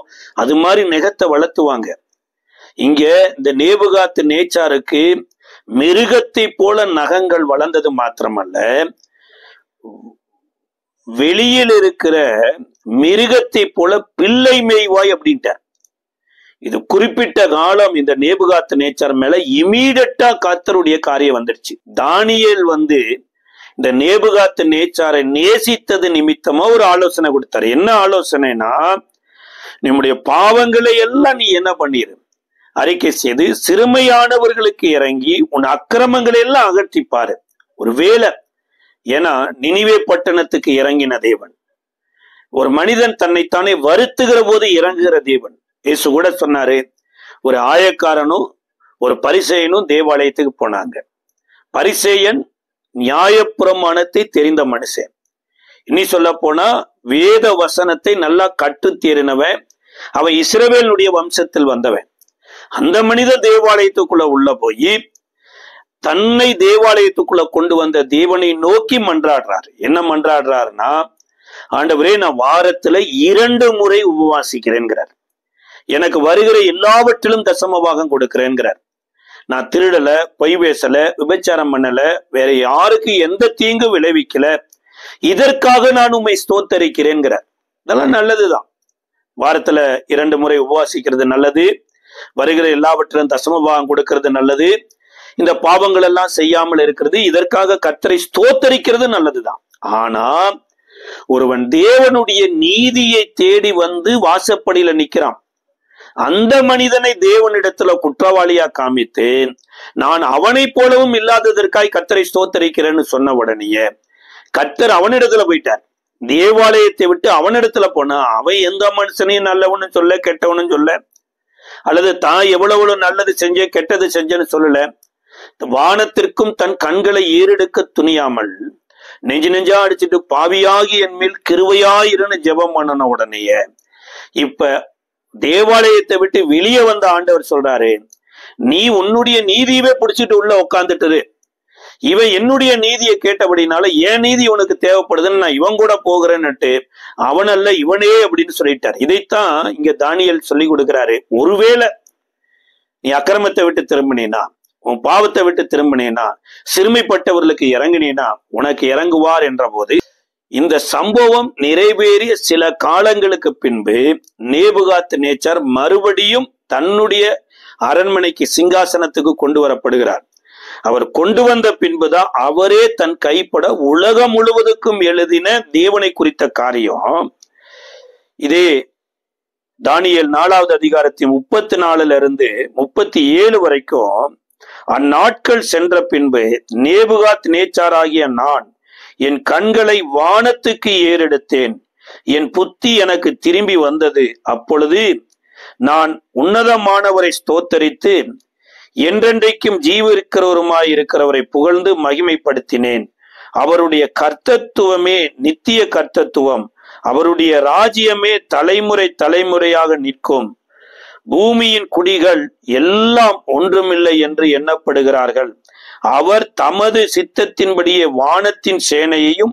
அது மாதிரி நெகத்தை வளர்த்துவாங்க. இங்க இந்த நேபுகாத்து நேச்சாருக்கு மிருகத்தை போல நகங்கள் வளர்ந்தது மாத்திரமல்ல, வெளியில் இருக்கிற மிருகத்தை போல பிள்ளை மேய்வாய் அப்படின்ட்டார். இது குறிப்பிட்ட காலம் இந்த நேபுகாத்து நேச்சார் மேல இமீடியட்டா கர்த்தருடைய காரியம் வந்துடுச்சு. தானியேல் இந்த நேபுகாத்து நேச்சாரை நேசித்தது நிமித்தமா ஒரு ஆலோசனை கொடுத்தாரு. என்ன ஆலோசனைனா, நம்முடைய பாவங்களை எல்லாம் நீ என்ன பண்ணிரு, அறிக்கை செய்து சிறுமையானவர்களுக்கு இறங்கி உன் அக்கிரமங்களை எல்லாம் அகற்றிப்பாரு. ஒரு வேலை, ஏன்னா நினிவே பட்டணத்துக்கு இறங்கின தேவன், ஒரு மனிதன் தன்னைத்தானே வருத்துகிற போது இறங்குகிற தேவன். இயேசு கூட சொன்னாரு, ஒரு ஆயக்காரனும் ஒரு பரிசேயனும் தேவாலயத்துக்கு போனாங்க. பரிசேயன் நியாயப்பிரமாணத்தை தெரிந்த மனுஷன், இனி சொல்ல போனா வேத வசனத்தை நல்லா கற்று தேறினவன், அவன் இஸ்ரவேலுடைய வம்சத்தில் வந்தவன். அந்த மனிதன் தேவாலயத்துக்குள்ள உள்ள போய் தன்னை தேவாலயத்துக்குள்ள கொண்டு வந்த தேவனை நோக்கி மன்றாடுறார். என்ன மன்றாடுறாருன்னா, ஆண்டவரே நான் வாரத்துல 2 முறை உபவாசிக்கிறேன்கிறார். எனக்கு வருகிற எல்லாவற்றிலும் தசமபாகம் கொடுக்கிறேன்கிறார். நான் திருடல, பொய் பேசல, விபச்சாரம் பண்ணல, வேற யாருக்கு எந்த தீங்கு விளைவிக்கல, இதற்காக நான் உம்மை ஸ்தோத்தரிக்கிறேன்கிறார். இதெல்லாம் நல்லதுதான். வாரத்துல 2 முறை உபவாசிக்கிறது நல்லது, வருகிற எல்லாவற்றிலும் தசமபாகம் கொடுக்கிறது நல்லது, இந்த பாவங்கள் எல்லாம் செய்யாமல் இருக்கிறது, இதற்காக கர்த்தரை ஸ்தோத்தரிக்கிறது நல்லதுதான். ஆனா ஒருவன் தேவனுடைய நீதியை தேடி வாசப்படியில நிக்கிறான். அந்த மனிதனை தேவனிடத்துல குற்றவாளியா காமித்து நான் அவனை போலவும் இல்லாததற்காய் கர்த்தரை ஸ்தோத்தரிக்கிறேன்னு சொன்ன உடனேயே கர்த்தர் அவனிடத்துல போயிட்டார். தேவாலயத்தை விட்டு அவனிடத்துல போனா அவன் எந்த மனுஷனையும் நல்லவனு சொல்ல, கெட்டவனு சொல்ல, அல்லது தான் எவ்வளவு நல்லது செஞ்ச கெட்டது செஞ்சன்னு சொல்லல. வானத்திற்கும் தன் கண்களை ஏறெடுக்க துணியாமல் நெஞ்சா அடிச்சுட்டு பாவியாகி என் மேல் கிருபையாயிருன்னு ஜெபம் பண்ணன உடனேயே இப்ப தேவாலயத்தை விட்டு வெளியே வந்த ஆண்டவர் சொல்றாரு, நீ உன்னுடைய நீதியவே பிடிச்சிட்டு உள்ள உட்காந்துட்டு, இவன் என்னுடைய நீதியை கேட்டபடினால என் நீதி உனக்கு தேவைப்படுதுன்னு நான் இவன் கூட போகிறேன்னுட்டு அவனல்ல இவனே அப்படின்னு சொல்லிட்டார். இதைத்தான் இங்க தானியேல் சொல்லி கொடுக்கிறாரு. ஒருவேளை நீ அக்கிரமத்தை விட்டு திரும்பினேனா, உன் பாவத்தை விட்டு திரும்பினேனா, சிறுமைப்பட்டவர்களுக்கு இறங்கினேனா உனக்கு இறங்குவார் என்ற போது, இந்த சம்பவம் நிறைவேறிய சில காலங்களுக்கு பின்பு நேபுகாத்து நேச்சார் மறுபடியும் தன்னுடைய அரண்மனைக்கு சிங்காசனத்துக்கு கொண்டு வரப்படுகிறார். அவர் கொண்டு வந்த பின்புதான் அவரே தன் கைப்பட உலகம் முழுவதுக்கும் எழுதின தேவனை குறித்த காரியம். இதே தானியேல் 4வது அதிகாரத்தின் 34 இருந்து 37 வரைக்கும், அந்நாட்கள் சென்ற பின்பு நேபுகாத் நேச்சாராகிய நான் என் கண்களை வானத்துக்கு ஏறெடுத்தேன், என் புத்தி எனக்கு திரும்பி வந்தது. அப்பொழுது நான் உன்னதமானவரை ஸ்தோத்தரித்து என்றென்றைக்கும் ஜீவிக்கிறவருமாய் இருக்கிறவரை புகழ்ந்து மகிமைப்படுத்தினேன். அவருடைய கர்த்தத்துவமே நித்திய கர்த்தத்துவம், அவருடைய ராஜ்யமே தலைமுறை தலைமுறையாக நிற்கும். பூமியின் குடிகள் எல்லாம் ஒன்றுமில்லை என்று எண்ணப்படுகிறார்கள். அவர் தமது சித்தத்தின்படியே வானத்தின் சேனையையும்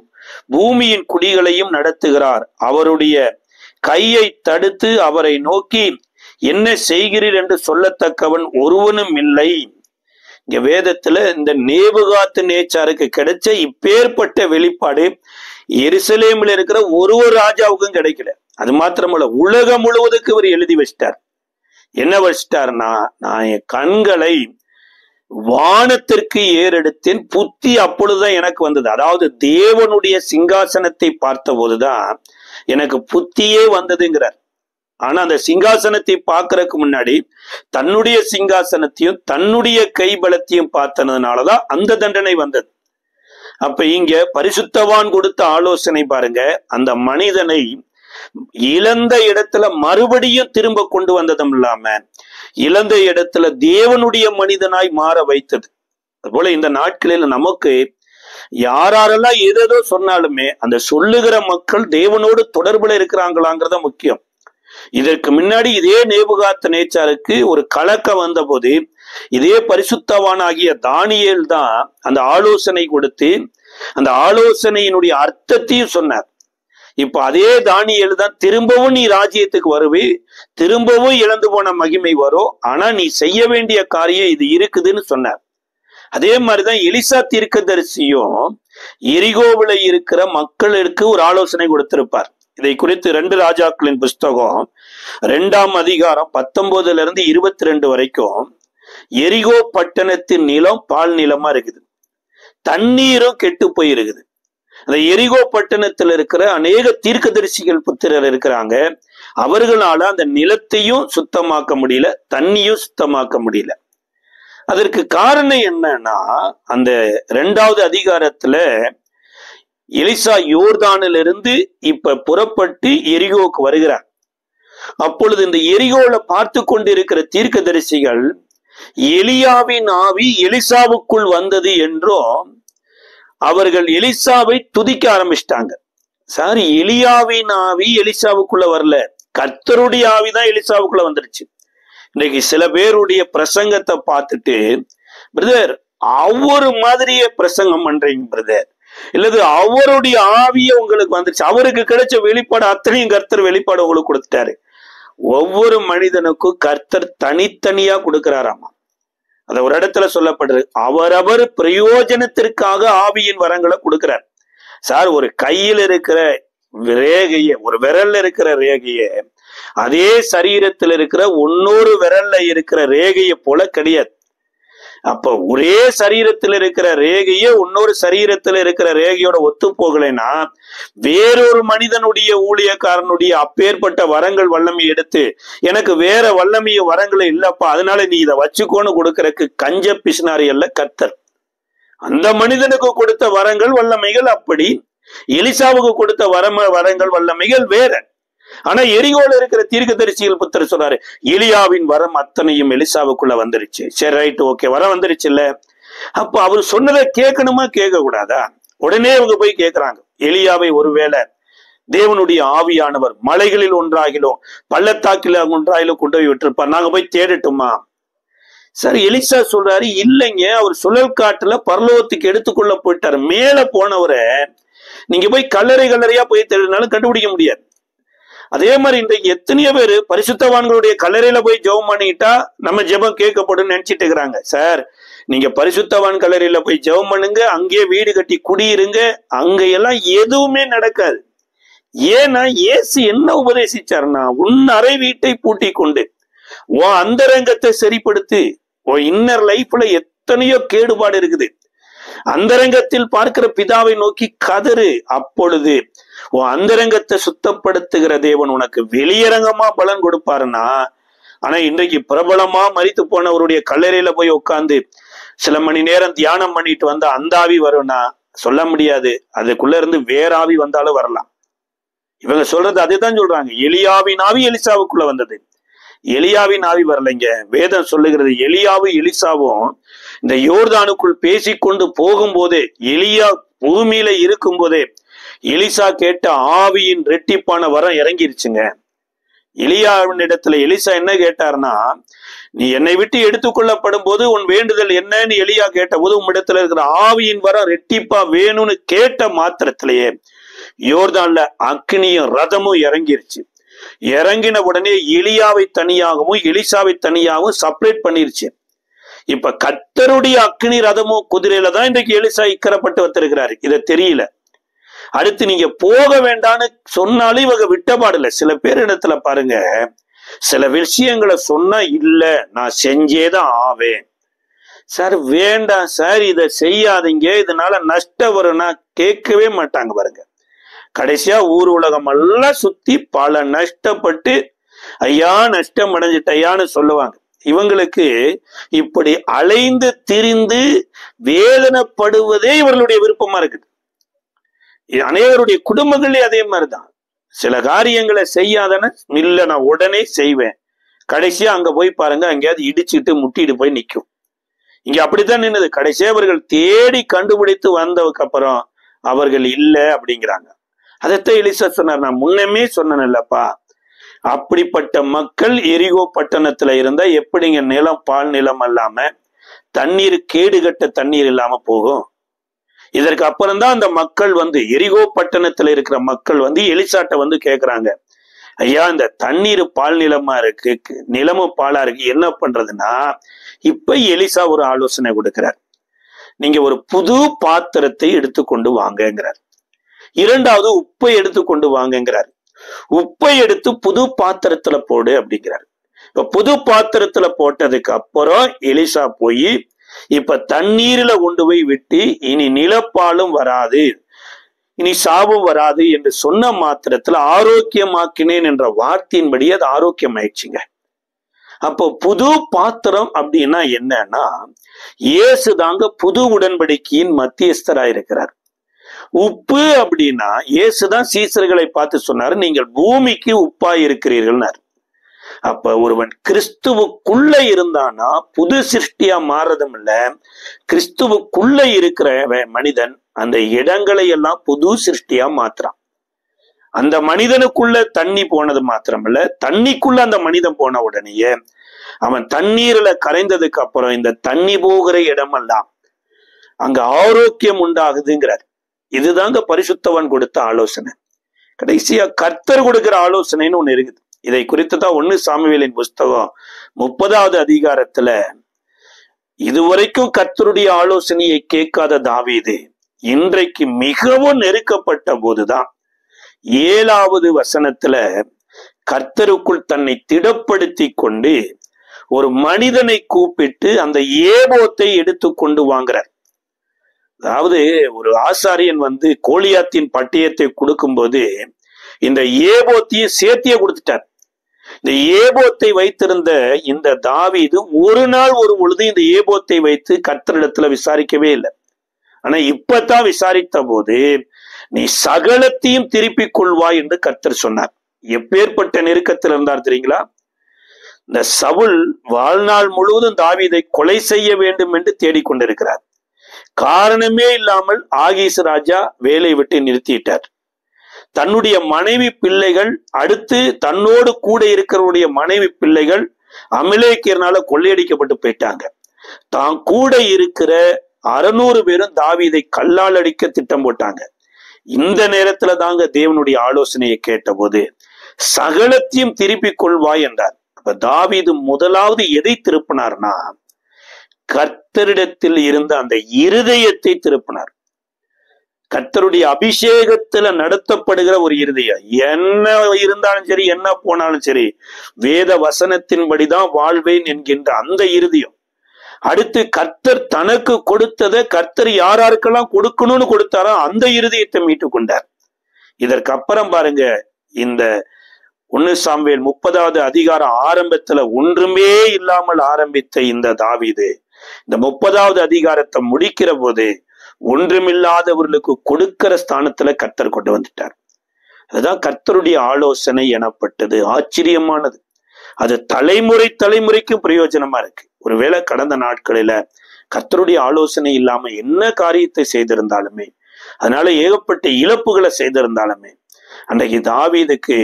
பூமியின் குடிகளையும் நடத்துகிறார். அவருடைய கையை தடுத்து அவரை நோக்கி என்ன செய்கிறீர் என்று சொல்லத்தக்கவன் ஒருவனும் இல்லை. இங்க வேதத்துல இந்த நேபுகாத்து நேச்சாருக்கு கிடைச்ச இப்பேற்பட்ட வெளிப்பாடு எருசலேமில் இருக்கிற ஒரு ராஜாவுக்கும் கிடைக்கல. அது மாத்திரமல்ல, உலகம் முழுவதுக்கு இவர் எழுதி வச்சிட்டார். என்ன வச்சிட்டார்னா, நான் என் கண்களை வானத்திற்கு ஏறெடுத்தேன், புத்தி அப்பொழுதுதான் எனக்கு வந்தது. அதாவது தேவனுடைய சிங்காசனத்தை பார்த்த போதுதான் எனக்கு புத்தியே வந்ததுங்கிறார். ஆனா அந்த சிங்காசனத்தை பார்க்கறதுக்கு முன்னாடி தன்னுடைய சிங்காசனத்தையும் தன்னுடைய கைபலத்தையும் பார்த்தனதுனாலதான் அந்த தண்டனை வந்தது. அப்ப இங்க பரிசுத்தவான் கொடுத்த ஆலோசனை பாருங்க, அந்த மனிதனை இழந்த இடத்துல மறுபடியும் திரும்ப கொண்டு வந்ததும் இல்லாம இழந்த இடத்துல தேவனுடைய மனிதனாய் மாற வைத்தது. அதுபோல இந்த நாட்களில் நமக்கு யாரெல்லாம் ஏதேதோ சொன்னாலுமே அந்த சொல்லுகிற மக்கள் தேவனோடு தொடர்புல இருக்கிறாங்களாங்கிறத முக்கியம். இதற்கு முன்னாடி இதே நேபுகாத்நேச்சாருக்கு ஒரு கலக்கம் வந்த போது இதே பரிசுத்தவான் ஆகிய தானியேல் தான் அந்த ஆலோசனை கொடுத்து அந்த ஆலோசனையினுடைய அர்த்தத்தையும் சொன்னார். இப்ப அதே தானியேல் தான் திரும்பவும் நீ ராஜ்யத்துக்கு வருவே, திரும்பவும் இழந்து போன மகிமை வரும், ஆனா நீ செய்ய வேண்டிய காரியம் இது இருக்குதுன்னு சொன்னார். அதே மாதிரிதான் எலிசா தீர்க்கதரிசியும் எரிகோவில இருக்கிற மக்களுக்கு ஒரு ஆலோசனை கொடுத்திருப்பார். இதை குறித்து 2 ராஜாக்களின் புஸ்தகம் 2ஆம் அதிகாரம் 19 - 22 வரைக்கும் எரிகோ பட்டணத்தின் நிலம் பால் நிலமா இருக்குது, தண்ணீரும் கெட்டு போயிருக்குது. அந்த எரிகோ பட்டணத்தில் இருக்கிற அநேக தீர்க்கதரிசிகள் புத்திரர் இருக்கிறாங்க. அவர்களால அந்த நிலத்தையும் சுத்தமாக்க முடியல, தண்ணியும் சுத்தமாக்க முடியல. அதற்கு காரணம் என்னன்னா, அந்த 2வது அதிகாரத்துல எலிசா யோர்தானிலிருந்து இப்ப புறப்பட்டு எரிகோவுக்கு வருகிறார். அப்பொழுது இந்த எரிகோல பார்த்து கொண்டிருக்கிற தீர்க்கதரிசிகள் எலியாவின் ஆவி எலிசாவுக்குள் வந்தது என்றும் அவர்கள் எலிசாவை துதிக்க ஆரம்பிச்சிட்டாங்க. சார், எலியாவின் ஆவி எலிசாவுக்குள்ள வரல, கர்த்தருடைய ஆவிதான் எலிசாவுக்குள்ள வந்துருச்சு. இன்னைக்கு சில பேருடைய பிரசங்கத்தை பார்த்துட்டு, பிரதர் ஒவ்வொரு மாதிரியே பிரசங்கம் பண்றீங்க பிரதர், இல்லது அவருடைய ஆவிய உங்களுக்கு வந்துருச்சு, அவருக்கு கிடைச்ச வெளிப்பாடு அத்தனையும் கர்த்தர் வெளிப்பாடு உங்களுக்கு கொடுத்துட்டாரு. ஒவ்வொரு மனிதனுக்கும் கர்த்தர் தனித்தனியா கொடுக்கிறாராமா. அத ஒரு இடத்துல சொல்லப்படுறது, அவரவர் பிரயோஜனத்திற்காக ஆவியின் வரங்களை கொடுக்கிறார். சார், ஒரு கையில் இருக்கிற ரேகைய, ஒரு விரல்ல இருக்கிற ரேகைய அதே சரீரத்தில் இருக்கிற இன்னொரு விரல்ல இருக்கிற ரேகையை போல கிடையாது. அப்ப ஒரே சரீரத்தில் இருக்கிற ரேகைய இன்னொரு சரீரத்தில் இருக்கிற ரேகையோட ஒத்து போகலைன்னா வேறொரு மனிதனுடைய ஊழியக்காரனுடைய அப்பேற்பட்ட வரங்கள் வல்லமை எடுத்து எனக்கு வேற வல்லமைய வரங்களை இல்லப்பா, அதனால நீ இதை வச்சுக்கோன்னு கொடுக்கறதுக்கு கஞ்ச பிசினாரி அல்ல கர்த்தர். அந்த மனிதனுக்கு கொடுத்த வரங்கள் வல்லமைகள் அப்படி, எலிசாவுக்கு கொடுத்த வரங்கள் வல்லமைகள் வேற. ஆனா எரிகோல இருக்கிற தீர்க்கதரிசிகள் புத்தர் சொல்றாரு, எலியாவின் வரம் அத்தனையும் எலிசாவுக்குள்ள வந்துருச்சு. சரி, ரைட், ஓகே, வரம் வந்துருச்சு இல்ல. அப்ப அவர் சொன்னதை கேட்கணுமா கேட்க கூடாதா? உடனே அவங்க போய் கேட்கிறாங்க, எலியாவை ஒருவேளை தேவனுடைய ஆவியானவர் மலைகளில் ஒன்றாகிலும் பள்ளத்தாக்கில ஒன்றாகிலும் கொண்டு போய் விட்டுருப்பார், நாங்க போய் தேடட்டுமா? சார், எலிசா சொல்றாரு, இல்லைங்க, அவர் சுழல் காட்டுல பரலோகத்துக்கு எடுத்துக்கொள்ள போயிட்டாரு. மேல போனவரை நீங்க போய் கல்லறையா போய் தேடினாலும் கண்டுபிடிக்க முடியாது. அதே மாதிரி இன்றைக்கு எத்தனையோ பேரு பரிசுத்தவான்களுடைய கல்லறையில போய் ஜெபம் பண்ணிட்டா நம்ம ஜெபம் கேட்கப்படும் நினைச்சிட்டு இருக்கிறாங்க. சார், நீங்க பரிசுத்தவான் கல்லறையில போய் ஜெபம் பண்ணுங்க, அங்கேயே வீடு கட்டி குடியிருங்க, அங்க எல்லாம் எதுவுமே நடக்காது. ஏன்னா இயேசு என்ன உபதேசிச்சாருன்னா, உன் அறை வீட்டை பூட்டி கொண்டு உன் அந்தரங்கத்தை சரிப்படுத்து. உன் இன்னர் லைஃப்ல எத்தனையோ கேடுபாடு இருக்குது, அந்தரங்கத்தில் பார்க்கிற பிதாவை நோக்கி கதறு, அப்பொழுது உன் அந்தரங்கத்தை சுத்தப்படுத்துகிற தேவன் உனக்கு வெளியரங்கமா பலன் கொடுப்பாருன்னா. ஆனா இன்றைக்கு பிரபலமா மரித்து போனவருடைய கல்லறையில போய் உட்கார்ந்து சில மணி நேரம் தியானம் பண்ணிட்டு வந்தா அந்த ஆவி வரும்னா சொல்ல முடியாது. அதுக்குள்ள இருந்து வேற ஆவி வந்தாலும் வரலாம். இவங்க சொல்றது அதுதான் சொல்றாங்க, எலியாவின் ஆவி எலிசாவுக்குள்ள வந்தது. எலியாவின் ஆவி வரலைங்க. வேதம் சொல்லுகிறது, எலியாவும் எலிசாவும் இந்த யோர்தானுக்குள் பேசிக்கொண்டு போகும்போதே, எலியா பூமியில இருக்கும் போதே எலிசா கேட்ட ஆவியின் ரெட்டிப்பான வரம் இறங்கிருச்சுங்க. எலியாவின் இடத்துல எலிசா என்ன கேட்டார்னா, நீ என்னை விட்டு எடுத்துக்கொள்ளப்படும் போது உன் வேண்டுதல் என்னன்னு எலியா கேட்ட போது உம்மிடத்துல இருக்கிற ஆவியின் வரம் ரெட்டிப்பா வேணும்னு கேட்ட மாத்திரத்திலேயே யோர்தான்ல அக்னியும் ரதமும் இறங்கிருச்சு. இறங்கின உடனே எலியாவை தனியாகவும் எலிசாவை தனியாகவும் செப்பரேட் பண்ணிருச்சு. இப்ப கர்த்தருடைய அக்னி ரதமும் குதிரையில தான் இன்றைக்கு எலிசா இக்கரப்பட்டு வந்திருக்கிறாரு. இதை தெரியல. அடுத்து நீங்க போக வேண்டான்னு சொன்னாலும் இவங்க விட்டபாடுல. சில பேர் இடத்துல பாருங்க, சில விஷயங்களை சொன்னா இல்ல நான் செஞ்சேதான் ஆவேன். சார், வேண்டாம் சார், இதை செய்யாதீங்க, இதனால நஷ்டம் வரும்னா கேட்கவே மாட்டாங்க பாருங்க. கடைசியா ஊர் உலகம் எல்லாம் சுத்தி பல நஷ்டப்பட்டு ஐயா நஷ்டம் அடைஞ்சிட்டையான்னு சொல்லுவாங்க. இவங்களுக்கு இப்படி அலைந்து திரிந்து வேதனைப்படுவதே இவர்களுடைய விருப்பமா இருக்குது. அனைவருடைய குடும்பங்களே அதே மாதிரிதான். சில காரியங்களை செய்யாதன இல்ல நான் உடனே செய்வேன். கடைசியா அங்க போய் பாருங்க, அங்கேயாவது இடிச்சுட்டு முட்டிட்டு போய் நிற்கும். இங்க அப்படித்தான் நின்னது. கடைசியா அவர்கள் தேடி கண்டுபிடித்து வந்ததுக்கு அப்புறம் அவர்கள் இல்ல அப்படிங்கிறாங்க. அதைத்தான் எலிசா சொன்னார், நான் முன்னமே சொன்னேன்லப்பா, அப்படிப்பட்ட மக்கள் எரிகோ பட்டணத்துல இருந்தா எப்படிங்க நிலம் பால் நிலம் அல்லாம தண்ணீர் கேடுகட்ட தண்ணீர் இல்லாம போகும்? இதற்கு அப்புறம்தான் அந்த மக்கள் எரிகோ பட்டணத்துல இருக்கிற மக்கள் எலிசாட்ட கேக்குறாங்க, ஐயா இந்த தண்ணீர் பால் நிலமா இருக்கு, நிலமும் பாலா இருக்கு, என்ன பண்றதுன்னா இப்ப எலிசா ஒரு ஆலோசனை கொடுக்கிறார். நீங்க ஒரு புது பாத்திரத்தை எடுத்துக்கொண்டு வாங்கங்கிறார். இரண்டாவது உப்பை எடுத்துக்கொண்டு வாங்கங்கிறார். உப்பை எடுத்து புது பாத்திரத்துல போடு அப்படிங்கிறார். இப்ப புது பாத்திரத்துல போட்டதுக்கு அப்புறம் எலிசா போய் இப்ப தண்ணீர்ல கொண்டு போய் விட்டு இனி நிலப்பாலும் வராது, இனி சாபம் வராது என்று சொன்ன மாத்திரத்துல ஆரோக்கியமாக்கினேன் என்ற வார்த்தையின்படி அது ஆரோக்கியம் ஆயிடுச்சுங்க. அப்போ புது பாத்திரம் அப்படின்னா என்னன்னா, இயேசு தாங்க புது உடன்படிக்கையின் மத்தியஸ்தராயிருக்கிறார். உப்பு அப்படின்னா இயேசுதான் சீசர்களை பார்த்து சொன்னாரு, நீங்கள் பூமிக்கு உப்பாய் இருக்கிறீர்கள்னார். அப்ப ஒருவன் கிறிஸ்துவுக்குள்ள இருந்தானா புது சிருஷ்டியா மாறதும் இல்ல, கிறிஸ்துவுக்குள்ள இருக்கிற மனிதன் அந்த இடங்களை எல்லாம் புது சிருஷ்டியா மாத்துறான். அந்த மனிதனுக்குள்ள தண்ணி போனது மாத்திரமல்ல, தண்ணிக்குள்ள அந்த மனிதன் போன உடனேயே அவன் தண்ணீர்ல கரைந்ததுக்கு அப்புறம் இந்த தண்ணி போகிற இடமெல்லாம் அங்க ஆரோக்கியம் உண்டாகுதுங்கிறார். இதுதாங்க பரிசுத்தவன் கொடுத்த ஆலோசனை. கடைசியா கர்த்தர் கொடுக்கிற ஆலோசனைன்னு ஒண்ணு இருக்குது. இதை குறித்து தான் 1 சாமுவேலின் புஸ்தகம் 30வது அதிகாரத்துல, இதுவரைக்கும் கர்த்தருடைய ஆலோசனையை கேட்காத தாவீது இன்றைக்கு மிகவும் நெருக்கப்பட்ட போதுதான் 7வது வசனத்துல கர்த்தருக்குள் தன்னை திடப்படுத்தி கொண்டு ஒரு மனிதனை கூப்பிட்டு அந்த ஏபோத்தை எடுத்து கொண்டு வாங்குறார். அதாவது ஒரு ஆசாரியன் கோலியாத்தின் பட்டயத்தை கொடுக்கும்போது இந்த ஏபோத்தையும் சேர்த்திய கொடுத்துட்டார். இந்த ஏபோத்தை வைத்திருந்த இந்த தாவீது ஒரு நாள் ஒரு பொழுது இந்த ஏபோத்தை வைத்து கர்த்தரிடத்துல விசாரிக்கவே இல்லை. ஆனா இப்பதான் விசாரித்த போது நீ சகலத்தையும் திருப்பிக் கொள்வாய் என்று கர்த்தர் சொன்னார். எப்பேற்பட்ட நெருக்கத்தில் இருந்தார் தெரியுங்களா? இந்த சவுல் வாழ்நாள் முழுவதும் தாவீதை கொலை செய்ய வேண்டும் என்று தேடிக்கொண்டிருக்கிறார். காரணமே இல்லாமல் ஆகீஸ் ராஜா வேலை விட்டு நிறுத்திட்டார். தன்னுடைய மனைவி பிள்ளைகள், அடுத்து தன்னோடு கூட இருக்கிறவருடைய மனைவி பிள்ளைகள் அமலேக்கியர்னால கொள்ளையடிக்கப்பட்டு போயிட்டாங்க. தான் கூட இருக்கிற 600 பேரும் தாவீதை கல்லால் அடிக்க திட்டம் போட்டாங்க. இந்த நேரத்துல தாங்க தேவனுடைய ஆலோசனையை கேட்ட போது சகலத்தையும் திருப்பிக் கொள்வாய் என்றார். அப்ப தாவீது முதலாவது எதை திருப்பினார்னா, கர்த்தரிடத்தில் இருந்த அந்த இருதயத்தை திருப்பினார். கர்த்தருடைய அபிஷேகத்துல நடத்தப்படுகிற ஒரு இருதயம், என்ன இருந்தாலும் சரி என்ன போனாலும் சரி வேத வசனத்தின்படிதான் வாழ்வேன் என்கின்ற அந்த இருதயம். அடுத்து கர்த்தர் தனக்கு கொடுத்ததை கர்த்தர் யாராருக்கெல்லாம் கொடுக்கணும்னு கொடுத்தாரோ அந்த இருதயத்தை மீட்டு கொண்டார். இதற்கு அப்புறம் பாருங்க, இந்த 1 சாமுவேல் 30வது அதிகாரம் ஆரம்பத்துல ஒன்றுமே இல்லாமல் ஆரம்பித்த இந்த தாவீது இந்த 30வது அதிகாரத்தை முடிக்கிற போது ஒன்றுமில்லாதவர்களுக்கு கொடுக்கிற ஸ்தானத்துல கர்த்தர் கொண்டு வந்துட்டார். அதுதான் கர்த்தருடைய ஆலோசனை எனப்பட்டது. ஆச்சரியமானது. அது தலைமுறைக்கு பிரயோஜனமா இருக்கு. ஒருவேளை கடந்த நாட்களில கர்த்தருடைய ஆலோசனை இல்லாம என்ன காரியத்தை செய்திருந்தாலுமே, அதனால ஏகப்பட்ட இழப்புகளை செய்திருந்தாலுமே, அன்றைக்கு தாவீதுக்கு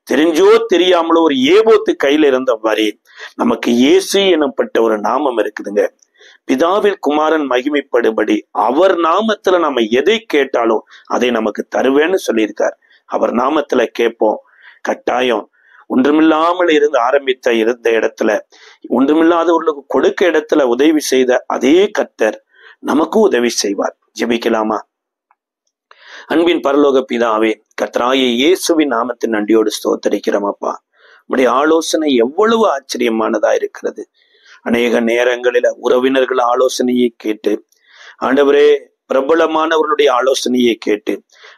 தெரிஞ்சோ தெரியாமலோ ஒரு ஏபோத்து கையில இருந்த மாதிரி நமக்கு இயேசு எனப்பட்ட ஒரு நாமம் இருக்குதுங்க. பிதாவில் குமாரன் மகிமைப்படும்படி அவர் நாமத்துல நம்ம எதை கேட்டாலும் அதை நமக்கு தருவேன்னு சொல்லியிருக்கார். அவர் நாமத்துல கேட்போம். கட்டாயம் ஒன்றுமில்லாமல் இருந்து ஆரம்பித்த இருந்த இடத்துல, ஒன்றுமில்லாதவர்களுக்கு கொடுக்க இடத்துல உதவி செய்த அதே கர்த்தர் நமக்கும் உதவி செய்வார். ஜெபிக்கலாமா? அன்பின் பரலோக பிதாவே, கர்த்தராகிய இயேசுவின் நாமத்தின் நன்றியோடு ஸ்தோத்தரிக்கிறோம் அப்பா. உம்முடைய ஆலோசனை எவ்வளவு ஆச்சரியமானதா இருக்கிறது. அநேக நேரங்களில உறவினர்கள் ஆலோசனையை கேட்டு, ஆண்டவரே பிரபலமானவர்களுடைய ஆலோசனையை கேட்டு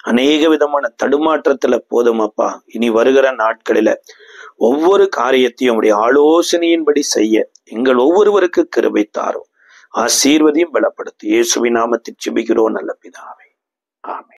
அநேக விதமான தடுமாற்றத்துல போதும் அப்பா. இனி வருகிற நாட்களில ஒவ்வொரு காரியத்தையும் உடைய ஆலோசனையின்படி செய்ய எங்கள் ஒவ்வொருவருக்கு கிருபை தாரும். ஆசீர்வதியும் பலப்படுத்தி இயேசுவின் நாமத்தில் ஜெபிக்கிறோம் நல்ல பிதாவே. ஆமென்.